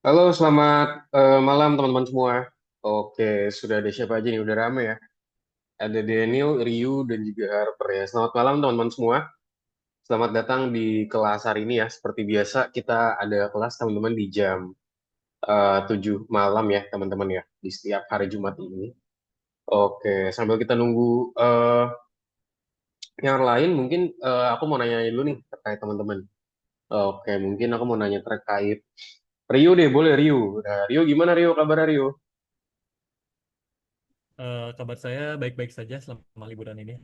Halo, selamat malam teman-teman semua. Oke, sudah ada siapa aja nih? Udah rame ya. Ada Daniel, Ryu, dan juga Harper ya. Selamat malam teman-teman semua. Selamat datang di kelas hari ini ya. Seperti biasa, kita ada kelas teman-teman di jam 7 malam ya teman-teman ya. Di setiap hari Jumat ini. Oke, sambil kita nunggu yang lain, mungkin aku mau nanya dulu nih terkait teman-teman. Oke, mungkin aku mau nanya terkait Rio deh, boleh Rio. Nah, Rio gimana Rio? Kabar Rio? Kabar saya baik-baik saja selama liburan ini.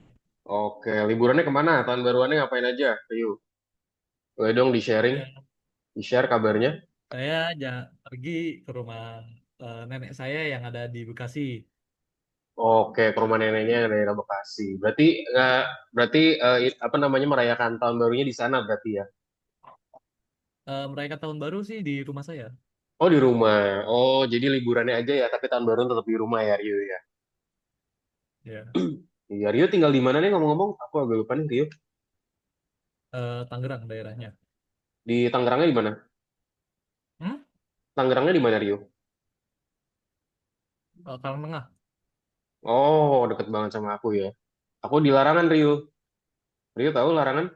Oke, liburannya kemana? Tahun baruannya ngapain aja? Rio, boleh dong di-sharing, Ya, di-share kabarnya. saya pergi ke rumah nenek saya yang ada di Bekasi. Oke, ke rumah neneknya yang daerah Bekasi. Berarti, berarti apa namanya merayakan tahun barunya di sana berarti ya? Merayakan tahun baru sih di rumah saya. Oh di rumah. Oh jadi liburannya aja ya, tapi tahun baru tetap di rumah ya Rio ya. Ya, Iya Rio tinggal di mana nih ngomong-ngomong? Aku agak lupa nih Rio. Tangerang daerahnya. Di Tangerangnya di mana? Hmm? Tangerangnya di mana Rio? Karangtengah. Oh deket banget sama aku ya. Aku di Larangan Rio. Rio tahu Larangan?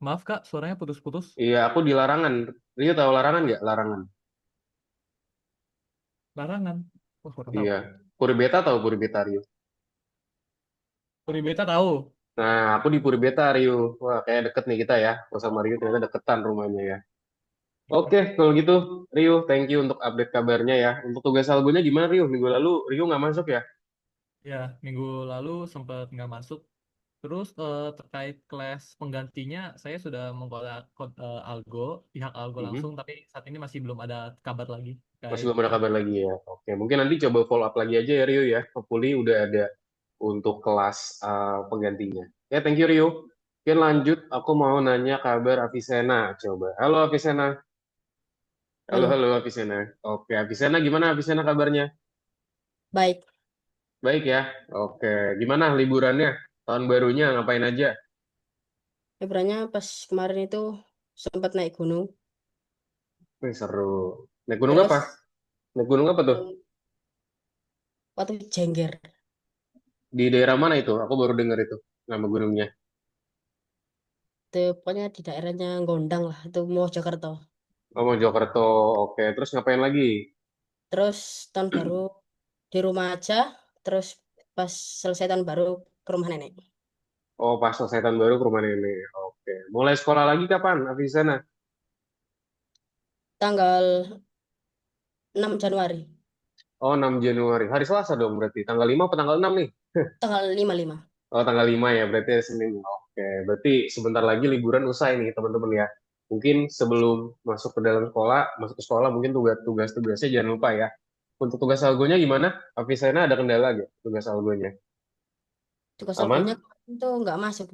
Maaf Kak, suaranya putus-putus. Iya aku di Larangan. Rio tahu Larangan nggak? Larangan. Larangan. Oh, kurang tahu. Iya. Puri Beta tahu Puri Beta Rio? Puri Beta tahu. Nah, aku di Puri Beta, Rio. Wah, kayak deket nih kita ya. Aku sama Rio ternyata deketan rumahnya ya. Oke, kalau gitu, Rio, thank you untuk update kabarnya ya. Untuk tugas algonya gimana, Rio? Minggu lalu, Rio nggak masuk ya? Ya, minggu lalu sempat nggak masuk. Terus terkait kelas penggantinya, saya sudah mengkontak Algo, pihak Algo langsung, Mhm. tapi saat ini masih belum ada kabar lagi Masih terkait belum ada kabar update. lagi ya. Oke, mungkin nanti coba follow up lagi aja ya, Rio ya. Hopefully udah ada untuk kelas penggantinya. Ya, thank you, Rio. Oke, lanjut. Aku mau nanya kabar Avicenna. Coba. Halo, Avicenna. Halo, Halo, halo, Avicenna. Oke, Avicenna gimana Avicenna kabarnya? baik. Baik ya. Oke, gimana liburannya? Tahun barunya ngapain aja? Liburannya pas kemarin itu sempat naik gunung. Wih, seru. Naik gunung apa? Terus Naik gunung apa tuh? Gunung Watu Jengger. Di daerah mana itu? Aku baru dengar itu nama gunungnya. Itu pokoknya di daerahnya Gondang lah, itu Mojokerto. Oh, Mojokerto. Oke, terus ngapain lagi? Terus tahun baru di rumah aja. Terus pas selesai tahun baru ke rumah nenek. Oh, pas selesai tahun baru ke rumah nenek. Oke. Mulai sekolah lagi kapan, Avicenna? Tanggal 6 Januari. Oh, 6 Januari. Hari Selasa dong berarti. Tanggal 5 atau tanggal 6 nih? Tanggal 5 Oh, tanggal 5 ya, berarti hari Senin. Oke, berarti sebentar lagi liburan usai nih, teman-teman ya. Mungkin sebelum masuk ke dalam sekolah, masuk ke sekolah mungkin tugasnya jangan lupa ya. Untuk tugas algonya gimana? Avicenna ada kendala gak tugas algonya? Tugas algonya Aman? itu nggak masuk.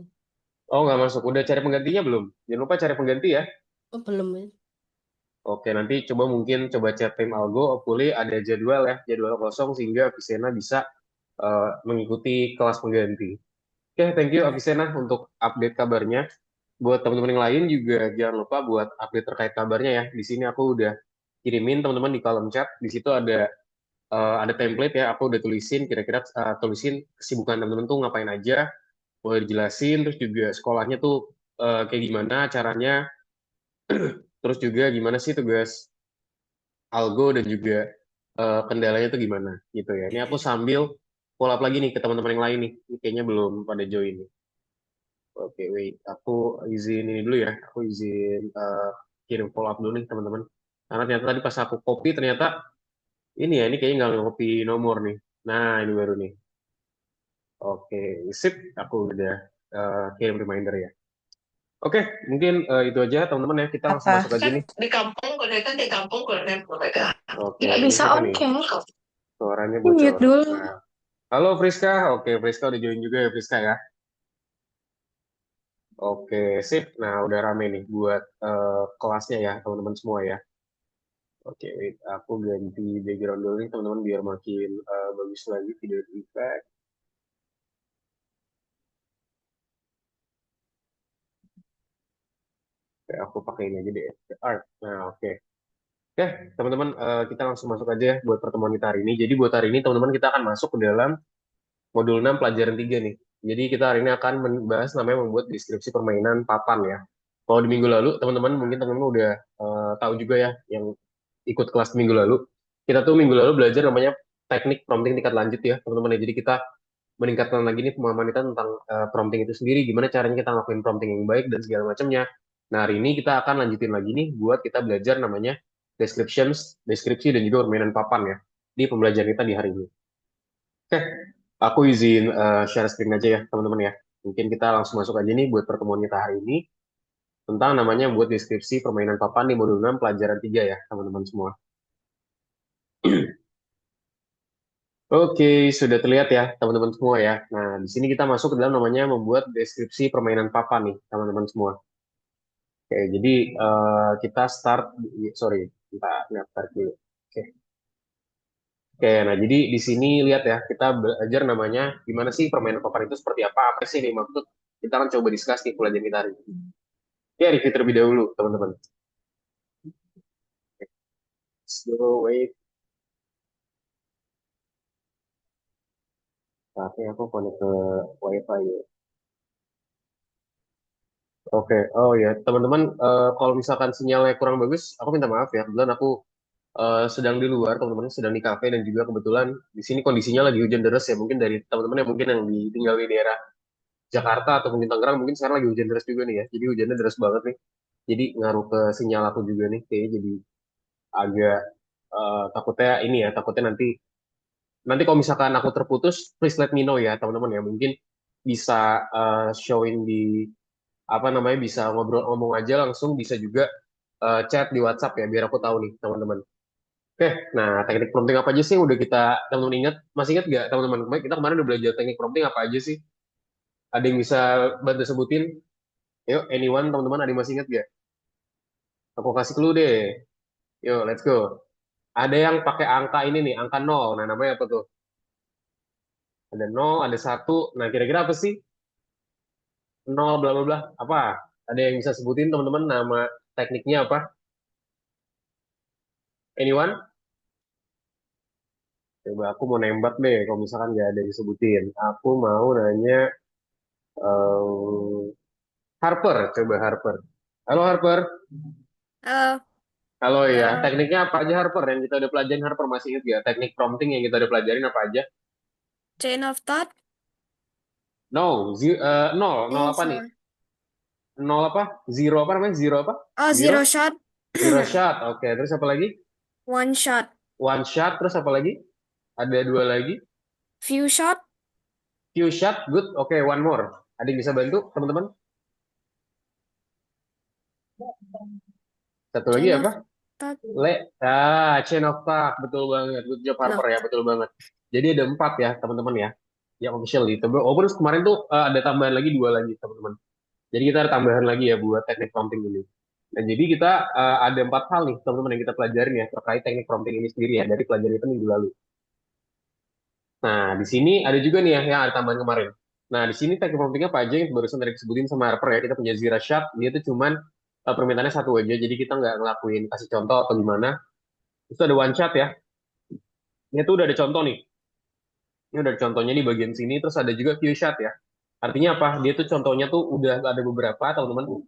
Oh, nggak masuk. Udah cari penggantinya belum? Jangan lupa cari pengganti ya. Oh, belum ya. Oke, nanti coba chat tim algo, hopefully ada jadwal ya, jadwal kosong sehingga Avicenna bisa mengikuti kelas pengganti. Oke, thank you Ya. Avicenna untuk update kabarnya. Buat teman-teman yang lain juga jangan lupa buat update terkait kabarnya ya. Di sini aku udah kirimin teman-teman di kolom chat. Di situ ada template ya. Aku udah tulisin kira-kira tulisin kesibukan teman-teman tuh ngapain aja. Boleh dijelasin. Terus juga sekolahnya tuh kayak gimana caranya. Terus juga gimana sih tugas algo dan juga kendalanya tuh gimana gitu ya. Ini aku sambil follow up lagi nih ke teman-teman yang lain nih. Ini kayaknya belum pada join nih. Oke, wait. Aku izin ini dulu ya. Aku izin kirim follow up dulu nih teman-teman. Karena ternyata tadi pas aku copy ternyata ini ya, ini kayaknya nggak copy nomor nih. Nah, ini baru nih. Oke, sip. Aku udah kirim reminder ya. Oke, mungkin itu aja teman-teman ya. Kita langsung Apa? masuk aja Kan nih. di kampung kalau kan di kampung kalau mereka Oke, nggak ini bisa siapa on nih? cam. Suaranya Mute bocor. dulu. Nah, halo Friska. Oke, Friska udah join juga ya Friska ya. Oke, sip. Nah, udah rame nih buat kelasnya ya, teman-teman semua ya. Oke, wait. Aku ganti background dulu nih, teman-teman, biar makin bagus lagi video kita. Oke, aku pakai ini aja deh, art. Nah, oke. Oke, teman-teman, kita langsung masuk aja ya buat pertemuan kita hari ini. Jadi buat hari ini, teman-teman, kita akan masuk ke dalam modul 6 pelajaran 3 nih. Jadi kita hari ini akan membahas namanya membuat deskripsi permainan papan ya. Kalau di minggu lalu, teman-teman mungkin teman-teman udah tahu juga ya, yang ikut kelas minggu lalu. Kita tuh minggu lalu belajar namanya teknik prompting tingkat lanjut ya, teman-teman ya. Jadi kita meningkatkan lagi nih pemahaman kita tentang prompting itu sendiri, gimana caranya kita ngelakuin prompting yang baik dan segala macamnya. Nah, hari ini kita akan lanjutin lagi nih buat kita belajar namanya deskripsi dan juga permainan papan ya di pembelajaran kita di hari ini. Oke, aku izin share screen aja ya, teman-teman ya. Mungkin kita langsung masuk aja nih buat pertemuan kita hari ini tentang namanya buat deskripsi permainan papan di modul 6 pelajaran 3 ya, teman-teman semua. Oke, sudah terlihat ya, teman-teman semua ya. Nah, di sini kita masuk ke dalam namanya membuat deskripsi permainan papan nih, teman-teman semua. Oke, jadi kita start, sorry, kita start dulu. Oke. Oke, nah jadi di sini lihat ya, kita belajar namanya gimana sih permainan papan itu seperti apa sih yang dimaksud. Kita akan coba discuss di pelajaran kita hari ini. Ya, review terlebih dahulu, teman-teman. So, wait. Saatnya aku connect ke WiFi ya. Oke, oh ya, teman-teman, kalau misalkan sinyalnya kurang bagus, aku minta maaf ya. Kebetulan aku sedang di luar, teman-teman sedang di kafe dan juga kebetulan di sini kondisinya lagi hujan deras ya. Mungkin dari teman-teman yang mungkin yang tinggal di daerah Jakarta atau mungkin Tangerang, mungkin sekarang lagi hujan deras juga nih ya. Jadi hujannya deras banget nih. Jadi ngaruh ke sinyal aku juga nih, kayaknya jadi agak takutnya ini ya, takutnya nanti nanti kalau misalkan aku terputus, please let me know ya teman-teman ya. Mungkin bisa showing di apa namanya bisa ngobrol ngomong aja langsung, bisa juga chat di WhatsApp ya biar aku tahu nih teman-teman. Oke, nah teknik prompting apa aja sih yang udah kita teman-teman ingat? Masih ingat nggak teman-teman? Kita kemarin udah belajar teknik prompting apa aja sih? Ada yang bisa bantu sebutin? Yuk, anyone teman-teman ada yang masih ingat nggak? Aku kasih clue deh. Yuk, let's go. Ada yang pakai angka ini nih, angka nol. Nah, namanya apa tuh? Ada nol, ada satu. Nah, kira-kira apa sih? Nol, bla bla bla. Apa? Ada yang bisa sebutin teman-teman nama tekniknya apa? Anyone? Coba aku mau nembak deh kalau misalkan nggak ada yang disebutin. Aku mau nanya eh, Harper, coba Harper. Halo Harper. Halo, Halo ya. Halo. Tekniknya apa aja Harper yang kita udah pelajarin Harper masih ingat ya? Teknik prompting yang kita udah pelajarin apa aja? chain of thought. No, nol, nol apa nih? Sorry. Nol apa? Zero apa namanya? Zero apa? Oh, Zero? zero shot. Zero shot. Oke, terus apa lagi? One shot. One shot, terus apa lagi? Ada dua lagi. Few shot. Few shot, good. Oke, one more. Ada yang bisa bantu, teman-teman? Satu lagi Chain apa? of thought. Chain of thought, betul banget. Good job No. Harper ya, betul banget. Jadi ada 4 ya, teman-teman ya. Yang official itu. Walaupun kemarin tuh ada tambahan lagi 2 lagi, teman-teman. Jadi kita ada tambahan lagi ya buat teknik prompting ini. Dan jadi kita ada 4 hal nih, teman-teman yang kita pelajarin ya terkait teknik prompting ini sendiri ya dari pelajaran kita minggu lalu. Nah, di sini ada juga nih ya yang ada tambahan kemarin. Nah, di sini teknik promptingnya apa aja yang barusan tadi disebutin sama Harper ya. Kita punya zero shot, dia tuh cuman permintaannya satu aja. Jadi kita nggak ngelakuin kasih contoh atau gimana. Terus ada one shot ya. Ini tuh udah ada contoh nih. Ini udah ada contohnya di bagian sini. Terus ada juga few shot ya. Artinya apa? Dia tuh contohnya tuh udah ada beberapa teman-teman.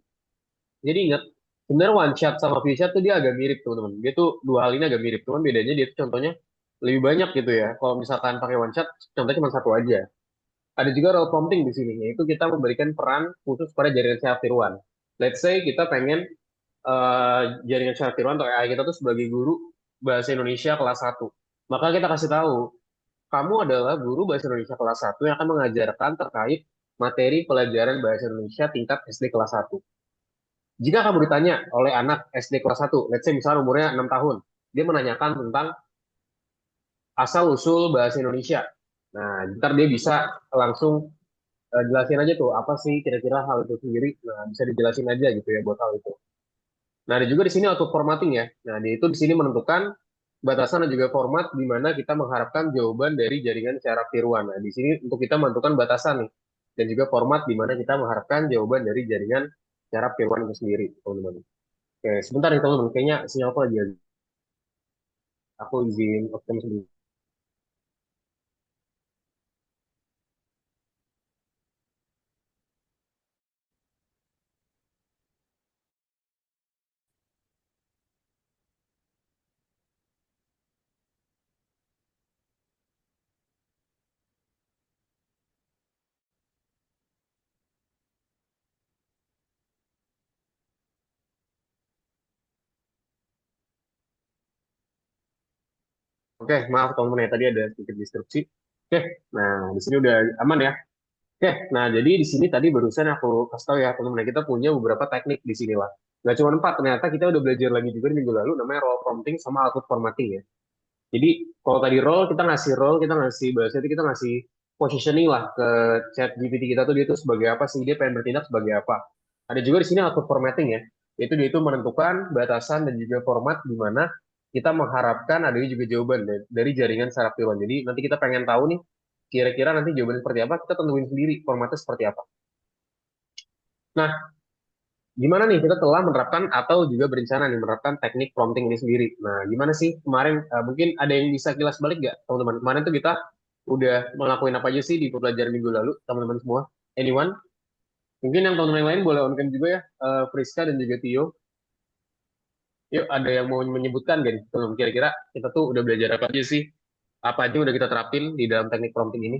Jadi ingat, sebenarnya one shot sama few shot tuh dia agak mirip teman-teman. Dia tuh dua hal ini agak mirip. Cuman bedanya dia tuh contohnya lebih banyak gitu ya. Kalau misalkan pakai one shot, contohnya cuma satu aja. Ada juga role prompting di sini, yaitu kita memberikan peran khusus pada jaringan syaraf tiruan. Let's say kita pengen jaringan syaraf tiruan atau AI kita tuh sebagai guru bahasa Indonesia kelas satu. Maka kita kasih tahu, kamu adalah guru bahasa Indonesia kelas satu yang akan mengajarkan terkait materi pelajaran bahasa Indonesia tingkat SD kelas satu. Jika kamu ditanya oleh anak SD kelas satu, let's say misalnya umurnya 6 tahun, dia menanyakan tentang asal-usul bahasa Indonesia. Nah, ntar dia bisa langsung jelasin aja tuh apa sih kira-kira hal itu sendiri. Nah, bisa dijelasin aja gitu ya buat hal itu. Nah, ada juga di sini auto formatting ya. Nah, dia itu di sini menentukan batasan dan juga format di mana kita mengharapkan jawaban dari jaringan syaraf tiruan. Nah, di sini untuk kita menentukan batasan nih dan juga format di mana kita mengharapkan jawaban dari jaringan cara peniruan itu sendiri, teman-teman. Oke, sebentar nih teman-teman, kayaknya sinyal aku lagi, aku izin open sebentar. Oke, maaf teman-teman ya, tadi ada sedikit disrupsi. Oke, nah di sini udah aman ya. Oke, nah jadi di sini tadi barusan aku kasih tahu ya teman-teman, kita punya beberapa teknik di sini lah. Nggak cuma empat, ternyata kita udah belajar lagi juga di minggu lalu, namanya role prompting sama output formatting ya. Jadi kalau tadi role, kita ngasih bahasa itu, kita ngasih positioning lah ke chat GPT kita tuh dia tuh sebagai apa sih, dia pengen bertindak sebagai apa. Ada juga di sini output formatting ya, yaitu dia itu menentukan batasan dan juga format di mana kita mengharapkan adanya juga jawaban dari jaringan secara keseluruhan. Jadi nanti kita pengen tahu nih, kira-kira nanti jawabannya seperti apa, kita tentuin sendiri formatnya seperti apa. Nah, gimana nih kita telah menerapkan atau juga berencana nih menerapkan teknik prompting ini sendiri. Nah, gimana sih kemarin mungkin ada yang bisa kilas balik nggak teman-teman? Kemarin tuh kita udah ngelakuin apa aja sih di pelajaran minggu lalu teman-teman semua? Anyone? Mungkin yang teman-teman yang lain boleh on cam juga ya, Friska dan juga Tio. Yuk, ada yang mau menyebutkan gak nih? Teman-teman, kira-kira kita tuh udah belajar apa aja sih? Apa aja udah kita terapin di dalam teknik prompting ini?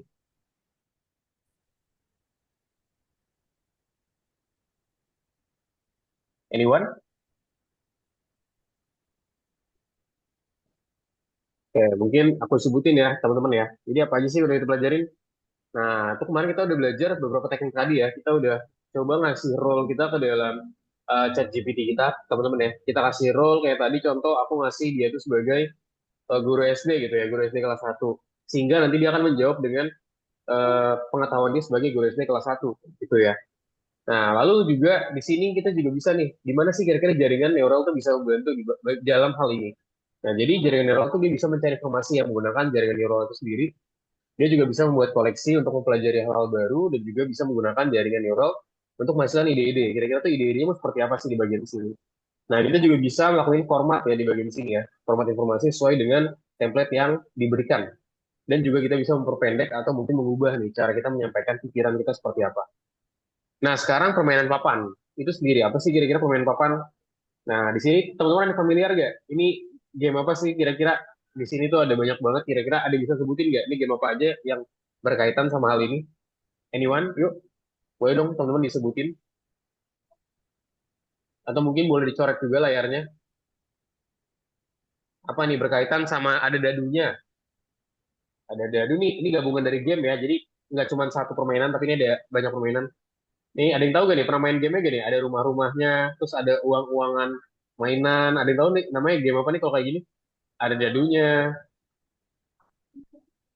Anyone? Oke, mungkin aku sebutin ya teman-teman ya. Jadi apa aja sih udah kita pelajarin? Nah, itu kemarin kita udah belajar beberapa teknik tadi ya. Kita udah coba ngasih role kita ke dalam chat GPT kita, teman-teman ya. Kita kasih role kayak tadi contoh aku ngasih dia itu sebagai guru SD gitu ya, guru SD kelas 1. Sehingga nanti dia akan menjawab dengan pengetahuan dia sebagai guru SD kelas 1 gitu ya. Nah, lalu juga di sini kita juga bisa nih, di mana sih kira-kira jaringan neural itu bisa membantu di dalam hal ini. Nah, jadi jaringan neural itu dia bisa mencari informasi yang menggunakan jaringan neural itu sendiri. Dia juga bisa membuat koleksi untuk mempelajari hal-hal baru dan juga bisa menggunakan jaringan neural untuk menghasilkan ide-ide. Kira-kira tuh ide-idenya mau seperti apa sih di bagian sini. Nah, kita juga bisa melakukan format ya di bagian sini ya. Format informasi sesuai dengan template yang diberikan. Dan juga kita bisa memperpendek atau mungkin mengubah nih cara kita menyampaikan pikiran kita seperti apa. Nah, sekarang permainan papan. Itu sendiri apa sih kira-kira permainan papan? Nah, di sini teman-teman ada familiar gak? Ini game apa sih kira-kira? Di sini tuh ada banyak banget. Kira-kira ada yang bisa sebutin gak? Ini game apa aja yang berkaitan sama hal ini? Anyone? Yuk, boleh dong teman-teman disebutin. Atau mungkin boleh dicoret juga layarnya. Apa nih berkaitan sama ada dadunya? Ada dadu nih. Ini gabungan dari game ya. Jadi nggak cuma satu permainan, tapi ini ada banyak permainan. Nih, ada yang tahu gak nih pernah main gamenya gak nih? Ada rumah-rumahnya, terus ada uang-uangan mainan. Ada yang tahu nih namanya game apa nih kalau kayak gini? Ada dadunya.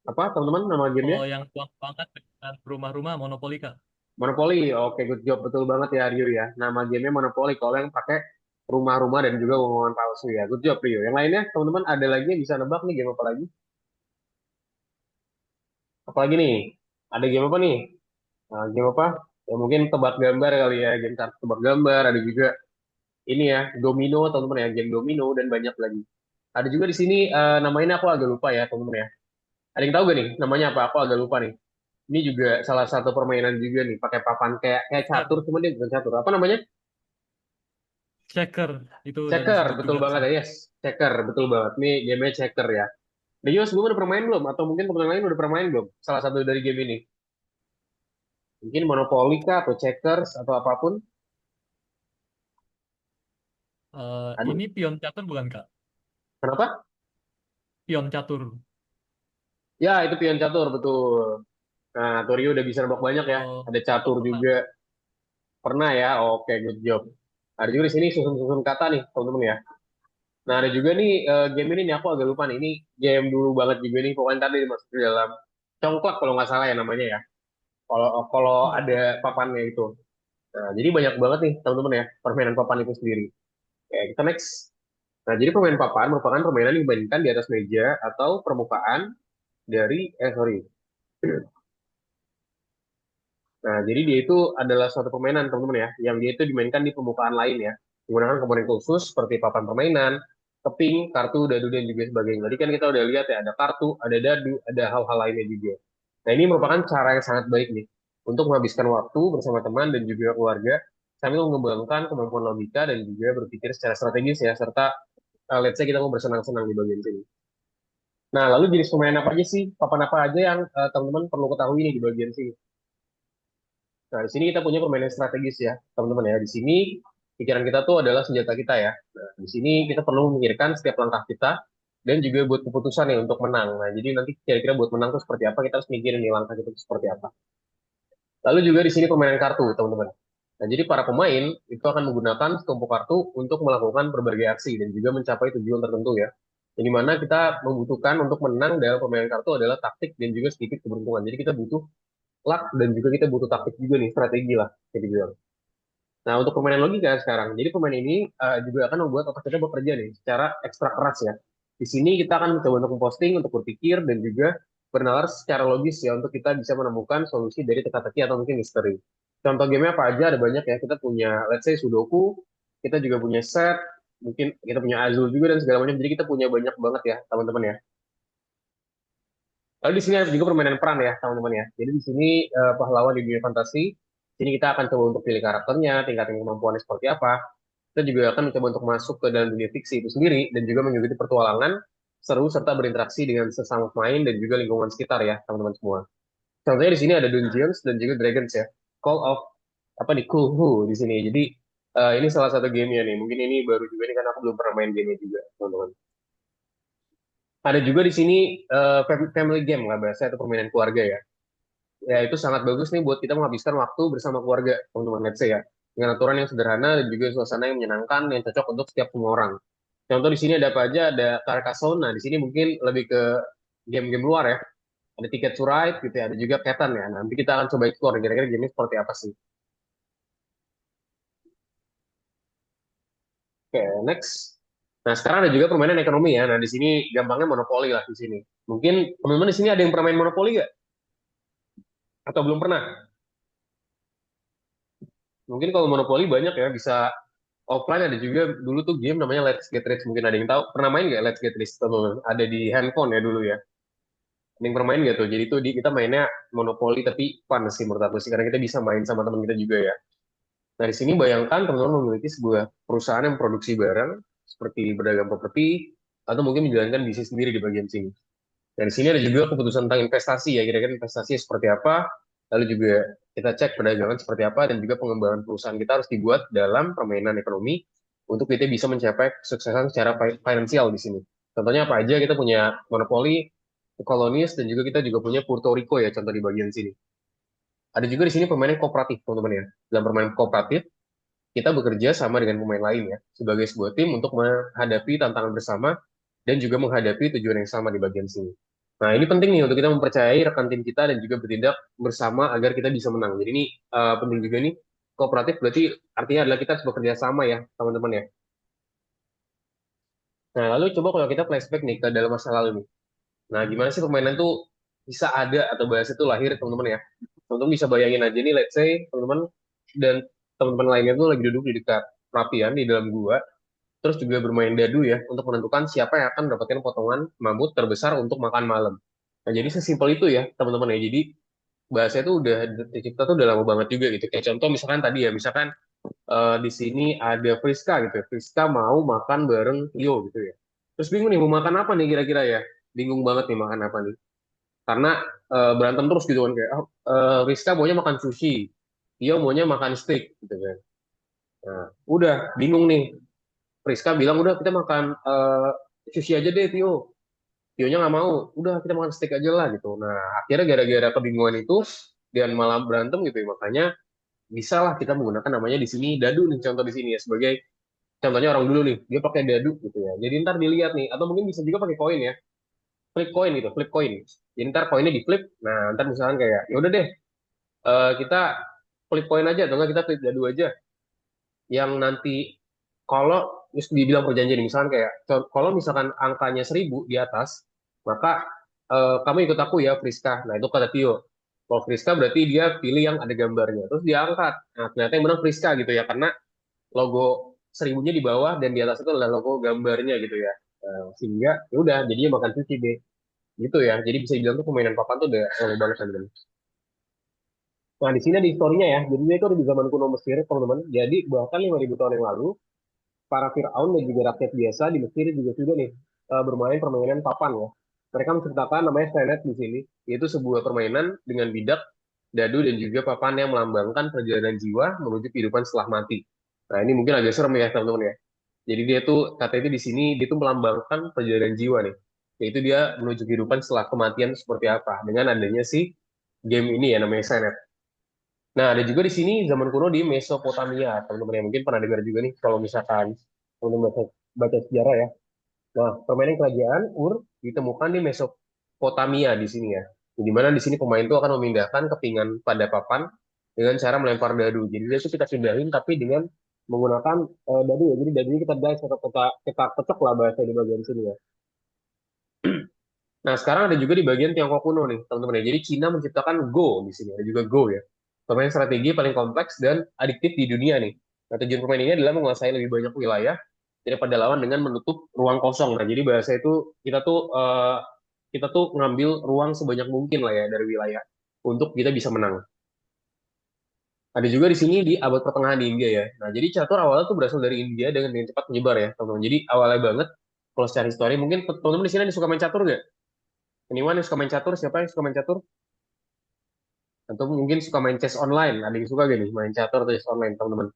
Apa teman-teman nama gamenya? Oh, yang uang pangkat dengan rumah-rumah Monopoly, Kak. Monopoly. Oke, good job. Betul banget ya Rio ya. Nama gamenya Monopoly. Kalau yang pakai rumah-rumah dan juga uang palsu ya. Good job Rio. Yang lainnya teman-teman ada lagi yang bisa nebak nih game apa lagi? Apa lagi nih? Ada game apa nih? Nah, game apa? Ya mungkin tebak gambar kali ya. Game kartu tebak gambar. Ada juga ini ya, domino teman-teman ya. Game domino dan banyak lagi. Ada juga di sini namanya aku agak lupa ya teman-teman ya. Ada yang tahu gak nih namanya apa? Aku agak lupa nih. Ini juga salah satu permainan juga nih, pakai papan kayak kayak catur, Checker. cuma dia bukan catur. Apa namanya? Checker. Itu udah Checker, disebut betul juga banget sih. ya, yes. Checker, betul banget. Nih gamenya checker ya. Nah, Yos, sebelumnya udah pernah main belum? Atau mungkin teman lain udah pernah main belum? Salah satu dari game ini. Mungkin Monopoly kah, atau Checkers, atau apapun. Aduh, Ini pion catur bukan, Kak? kenapa? Pion catur. Ya, itu pion catur, betul. Nah, Torio udah bisa nebak banyak ya. Oh, Ada catur pernah. juga. Pernah ya? Oke, good job. Ada juga di sini susun-susun kata nih, teman-teman ya. Nah, ada juga nih game ini nih aku agak lupa nih. Ini game dulu banget juga nih. Pokoknya tadi dimasuk di dalam congklak kalau nggak salah ya namanya ya. Kalau kalau ada Oh, papannya itu. Nah, jadi banyak banget nih teman-teman ya permainan papan itu sendiri. Oke, kita next. Nah, jadi permainan papan merupakan permainan yang dimainkan di atas meja atau permukaan dari sorry. Nah, jadi dia itu adalah suatu permainan, teman-teman ya, yang dia itu dimainkan di permukaan lain ya, menggunakan komponen khusus seperti papan permainan, keping, kartu, dadu, dan juga sebagainya. Tadi kan kita udah lihat ya, ada kartu, ada dadu, ada hal-hal lainnya juga. Nah, ini merupakan cara yang sangat baik nih, untuk menghabiskan waktu bersama teman dan juga keluarga, sambil mengembangkan kemampuan logika dan juga berpikir secara strategis ya, serta let's say kita mau bersenang-senang di bagian sini. Nah, lalu jenis permainan apa aja sih, papan apa aja yang teman-teman perlu ketahui nih di bagian sini? Nah, di sini kita punya permainan strategis ya, teman-teman ya. Di sini pikiran kita tuh adalah senjata kita ya. Nah, di sini kita perlu memikirkan setiap langkah kita dan juga buat keputusan ya untuk menang. Nah, jadi nanti kira-kira buat menang tuh seperti apa, kita harus mikirin nih langkah kita tuh seperti apa. Lalu juga di sini permainan kartu, teman-teman. Nah, jadi para pemain itu akan menggunakan setumpuk kartu untuk melakukan berbagai aksi dan juga mencapai tujuan tertentu ya. Yang dimana kita membutuhkan untuk menang dalam permainan kartu adalah taktik dan juga sedikit keberuntungan. Jadi kita butuh luck dan juga kita butuh taktik juga nih, strategi lah, kayak dibilang. Nah, untuk permainan logika sekarang, jadi permainan ini juga akan membuat otak kita bekerja nih secara ekstra keras ya. Di sini kita akan mencoba untuk memposting, untuk berpikir, dan juga bernalar secara logis ya, untuk kita bisa menemukan solusi dari teka-teki atau mungkin misteri. Contoh game apa aja, ada banyak ya. Kita punya, let's say, Sudoku, kita juga punya set, mungkin kita punya Azul juga, dan segala macam. Jadi kita punya banyak banget ya, teman-teman ya. Lalu di sini ada juga permainan peran ya, teman-teman ya. Jadi di sini pahlawan di dunia fantasi. Sini kita akan coba untuk pilih karakternya, tingkatin kemampuannya seperti apa. Kita juga akan mencoba untuk masuk ke dalam dunia fiksi itu sendiri dan juga mengikuti petualangan seru serta berinteraksi dengan sesama pemain dan juga lingkungan sekitar ya, teman-teman semua. Contohnya di sini ada Dungeons dan juga Dragons ya. Call of apa nih Cthulhu di sini. Jadi ini salah satu gamenya nih. Mungkin ini baru juga nih karena aku belum pernah main gamenya juga, teman-teman. Ada juga di sini family game lah bahasa atau permainan keluarga ya. Ya itu sangat bagus nih buat kita menghabiskan waktu bersama keluarga, teman-teman. Let's say ya. Dengan aturan yang sederhana dan juga suasana yang menyenangkan yang cocok untuk setiap semua orang. Contoh di sini ada apa aja? Ada Carcassonne. Nah, di sini mungkin lebih ke game-game luar ya. Ada Ticket to Ride gitu ya. Ada juga Catan ya. Nanti kita akan coba explore kira-kira game ini seperti apa sih. Oke, next. Nah, sekarang ada juga permainan ekonomi ya. Nah, di sini gampangnya monopoli lah di sini. Mungkin teman-teman di sini ada yang pernah main monopoli nggak? Atau belum pernah? Mungkin kalau monopoli banyak ya, bisa offline ada juga dulu tuh game namanya Let's Get Rich. Mungkin ada yang tahu. Pernah main nggak Let's Get Rich, teman-teman? Ada di handphone ya dulu ya. Ada yang pernah main nggak tuh? Jadi tuh kita mainnya monopoli tapi fun sih menurut aku sih. Karena kita bisa main sama teman kita juga ya. Nah, di sini bayangkan teman-teman memiliki sebuah perusahaan yang produksi barang seperti berdagang properti atau mungkin menjalankan bisnis sendiri di bagian sini. Dan di sini ada juga keputusan tentang investasi ya, kira-kira investasi seperti apa, lalu juga kita cek perdagangan seperti apa, dan juga pengembangan perusahaan kita harus dibuat dalam permainan ekonomi untuk kita bisa mencapai kesuksesan secara finansial di sini. Contohnya apa aja, kita punya monopoli, kolonies, dan juga kita juga punya Puerto Rico ya, contoh di bagian sini. Ada juga di sini permainan kooperatif, teman-teman ya. Dalam permainan kooperatif, kita bekerja sama dengan pemain lain ya, sebagai sebuah tim untuk menghadapi tantangan bersama dan juga menghadapi tujuan yang sama di bagian sini. Nah, ini penting nih untuk kita mempercayai rekan tim kita dan juga bertindak bersama agar kita bisa menang. Jadi ini penting juga nih, kooperatif berarti artinya adalah kita harus bekerja sama ya, teman-teman ya. Nah, lalu coba kalau kita flashback nih ke dalam masa lalu nih. Nah, gimana sih permainan tuh bisa ada atau bahasa itu lahir, teman-teman ya. Teman-teman bisa bayangin aja nih, let's say teman-teman dan teman-teman lainnya tuh lagi duduk di dekat perapian di dalam gua, terus juga bermain dadu ya untuk menentukan siapa yang akan mendapatkan potongan mamut terbesar untuk makan malam. Nah, jadi sesimpel itu ya, teman-teman ya. Jadi bahasa itu udah tercipta tuh udah lama banget juga gitu. Kayak contoh misalkan tadi ya, misalkan di sini ada Friska gitu ya. Friska mau makan bareng Tio gitu ya. Terus bingung nih mau makan apa nih kira-kira ya. Bingung banget nih makan apa nih. Karena berantem terus gitu kan kayak Rizka maunya makan sushi, Tio maunya makan steak gitu kan. Nah, udah bingung nih. Rizka bilang udah kita makan sushi aja deh Tio. Tionya nggak mau. Udah kita makan steak aja lah gitu. Nah akhirnya gara-gara kebingungan itu dan malah berantem gitu ya. Makanya bisa lah kita menggunakan namanya di sini dadu nih contoh di sini ya sebagai contohnya orang dulu nih dia pakai dadu gitu ya. Jadi ntar dilihat nih atau mungkin bisa juga pakai koin ya. Flip coin gitu, flip coin. Jadi ntar koinnya di flip. Nah ntar misalkan kayak ya udah deh kita flip coin aja atau enggak kita flip dadu aja. Yang nanti kalau dibilang perjanjian misalkan kayak kalau misalkan angkanya 1000 di atas maka kamu ikut aku ya Friska. Nah itu kata Tio. Kalau Friska berarti dia pilih yang ada gambarnya, terus dia angkat. Nah, ternyata yang menang Friska gitu ya, karena logo seribunya di bawah dan di atas itu adalah logo gambarnya gitu ya. Sehingga ya udah jadinya makan cuci deh. Gitu ya. Jadi bisa dibilang tuh permainan papan tuh udah seru banget teman-teman. Nah, di sini ada historinya ya. Jadi dia itu ada di zaman kuno Mesir, teman-teman. Jadi bahkan 5.000 tahun yang lalu, para Firaun dan juga rakyat biasa di Mesir juga sudah nih bermain permainan papan ya. Mereka menceritakan namanya Senet di sini, yaitu sebuah permainan dengan bidak, dadu, dan juga papan yang melambangkan perjalanan jiwa menuju kehidupan setelah mati. Nah, ini mungkin agak serem ya, teman-teman ya. Jadi dia tuh, kata itu di sini, dia tuh melambangkan perjalanan jiwa nih. Yaitu dia menuju kehidupan setelah kematian seperti apa. Dengan adanya si game ini ya, namanya Senet. Nah, ada juga di sini zaman kuno di Mesopotamia, teman-teman yang mungkin pernah dengar juga nih, kalau misalkan teman-teman baca sejarah ya. Nah, permainan kerajaan Ur ditemukan di Mesopotamia di sini ya. Di mana di sini pemain itu akan memindahkan kepingan pada papan dengan cara melempar dadu. Jadi dia itu kita pindahin tapi dengan menggunakan dadu ya. Jadi dadunya kita dice atau kita pecek lah bahasa di bagian sini ya. Nah, sekarang ada juga di bagian Tiongkok kuno nih, teman-teman ya. Jadi Cina menciptakan Go di sini, ada juga Go ya. Permainan strategi paling kompleks dan adiktif di dunia nih. Nah, tujuan permainan ini adalah menguasai lebih banyak wilayah daripada lawan dengan menutup ruang kosong. Nah, jadi bahasa itu kita tuh ngambil ruang sebanyak mungkin lah ya dari wilayah untuk kita bisa menang. Ada juga di sini di abad pertengahan di India ya. Nah, jadi catur awalnya tuh berasal dari India dengan cepat menyebar ya, teman-teman. Jadi awalnya banget kalau secara histori mungkin teman-teman di sini ada yang suka main catur nggak? Anyone yang suka main catur? Siapa yang suka main catur? Atau mungkin suka main chess online? Ada yang suka gak nih main catur atau chess online, teman-teman?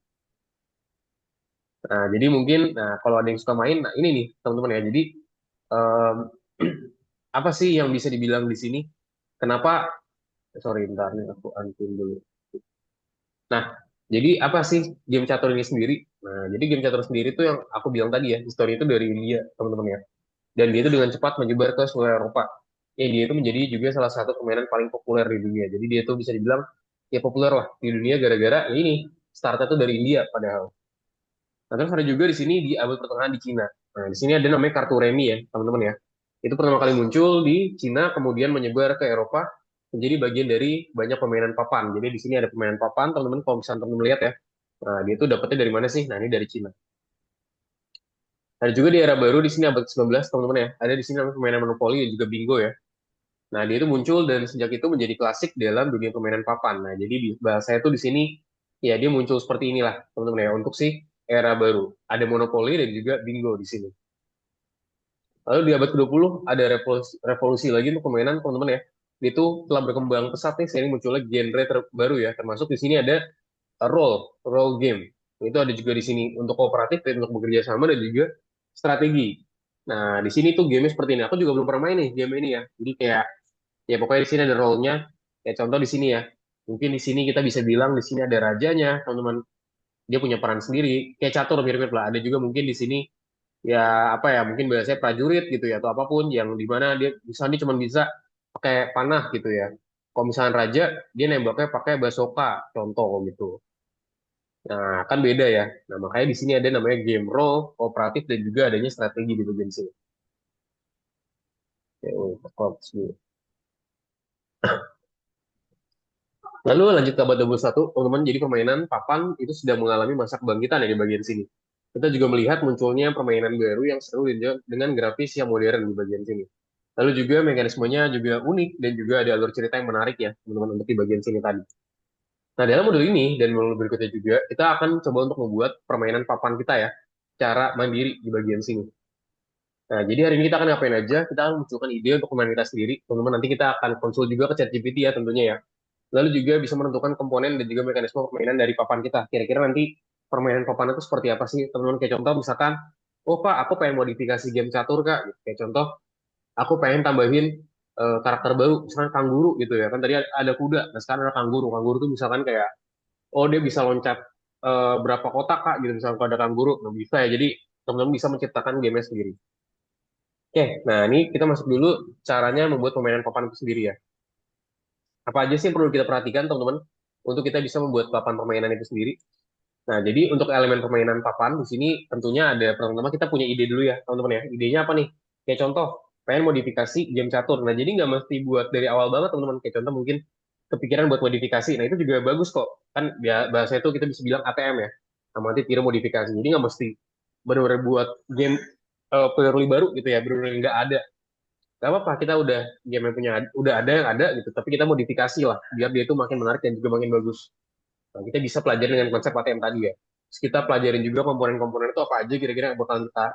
Nah, jadi mungkin, nah kalau ada yang suka main, nah ini nih, teman-teman ya. Jadi, em, apa sih yang bisa dibilang di sini? Kenapa? Sorry, bentar nih, aku antin dulu. Nah, jadi apa sih game catur ini sendiri? Nah, jadi game catur sendiri itu yang aku bilang tadi ya, histori itu dari India, teman-teman ya. Dan dia itu dengan cepat menyebar ke seluruh Eropa. Ya, dia itu menjadi juga salah satu permainan paling populer di dunia. Jadi dia itu bisa dibilang ya populer lah di dunia gara-gara ya ini startnya tuh dari India padahal. Nah, terus ada juga di sini di abad pertengahan di Cina. Nah, di sini ada namanya kartu remi ya, teman-teman ya. Itu pertama kali muncul di Cina, kemudian menyebar ke Eropa, menjadi bagian dari banyak permainan papan. Jadi di sini ada permainan papan, teman-teman kalau misalnya teman-teman lihat ya. Nah, dia itu dapetnya dari mana sih? Nah, ini dari Cina. Ada juga di era baru di sini abad ke-19, teman-teman ya. Ada di sini namanya permainan monopoli dan juga bingo ya. Nah, dia itu muncul dan sejak itu menjadi klasik dalam dunia permainan papan. Nah, jadi bahasa itu di sini ya dia muncul seperti inilah, teman-teman ya, untuk si era baru. Ada monopoli dan juga bingo di sini. Lalu di abad ke-20 ada revolusi lagi untuk permainan, teman-teman ya. Itu telah berkembang pesat nih, seiring munculnya genre terbaru ya. Termasuk di sini ada role game. Itu ada juga di sini untuk kooperatif dan untuk bekerja sama dan juga strategi. Nah, di sini tuh game seperti ini. Aku juga belum pernah main nih game ini ya. Jadi kayak ya pokoknya di sini ada role-nya. Kayak contoh di sini ya. Mungkin di sini kita bisa bilang di sini ada rajanya, teman-teman. Dia punya peran sendiri. Kayak catur mirip-mirip lah. Ada juga mungkin di sini ya apa ya mungkin biasanya prajurit gitu ya atau apapun yang dimana dia misalnya dia cuma bisa pakai panah gitu ya. Kalau misalnya raja dia nembaknya pakai basoka contoh gitu. Nah kan beda ya. Nah makanya di sini ada namanya game role, kooperatif dan juga adanya strategi di bagian sini. Ya, kooperatif. Lalu lanjut ke abad 21, teman-teman, jadi permainan papan itu sudah mengalami masa kebangkitan ya di bagian sini. Kita juga melihat munculnya permainan baru yang seru dan dengan grafis yang modern di bagian sini. Lalu juga mekanismenya juga unik dan juga ada alur cerita yang menarik ya, teman-teman, untuk di bagian sini tadi. Nah, dalam modul ini dan modul berikutnya juga, kita akan coba untuk membuat permainan papan kita ya, cara mandiri di bagian sini. Nah, jadi hari ini kita akan ngapain aja? Kita akan munculkan ide untuk permainan kita sendiri. Teman-teman, nanti kita akan konsul juga ke ChatGPT ya tentunya ya. Lalu juga bisa menentukan komponen dan juga mekanisme permainan dari papan kita. Kira-kira nanti permainan papan itu seperti apa sih, teman-teman? Kayak contoh misalkan, oh Pak, aku pengen modifikasi game catur Kak. Kayak contoh, aku pengen tambahin karakter baru, misalkan kanguru gitu ya. Kan tadi ada kuda, nah sekarang ada kanguru. Kanguru tuh misalkan kayak, oh dia bisa loncat berapa kotak Kak, gitu misalkan kalau ada kanguru. Nah bisa ya, jadi teman-teman bisa menciptakan game sendiri. Oke, nah ini kita masuk dulu caranya membuat permainan papan itu sendiri ya. Apa aja sih yang perlu kita perhatikan, teman-teman, untuk kita bisa membuat papan permainan itu sendiri? Nah, jadi untuk elemen permainan papan di sini tentunya ada pertama kita punya ide dulu ya, teman-teman ya. Idenya apa nih? Kayak contoh, pengen modifikasi game catur. Nah, jadi nggak mesti buat dari awal banget, teman-teman. Kayak contoh mungkin kepikiran buat modifikasi. Nah, itu juga bagus kok. Kan bahasa itu kita bisa bilang ATM ya. Amati tiru modifikasi. Jadi nggak mesti benar-benar buat game purely baru gitu ya, benar-benar nggak ada. Gak apa-apa, kita udah game yang punya, udah ada yang ada gitu. Tapi kita modifikasi lah, biar dia itu makin menarik dan juga makin bagus. Nah, kita bisa pelajari dengan konsep ATM tadi ya. Terus kita pelajarin juga komponen-komponen itu apa aja kira-kira yang bakal kita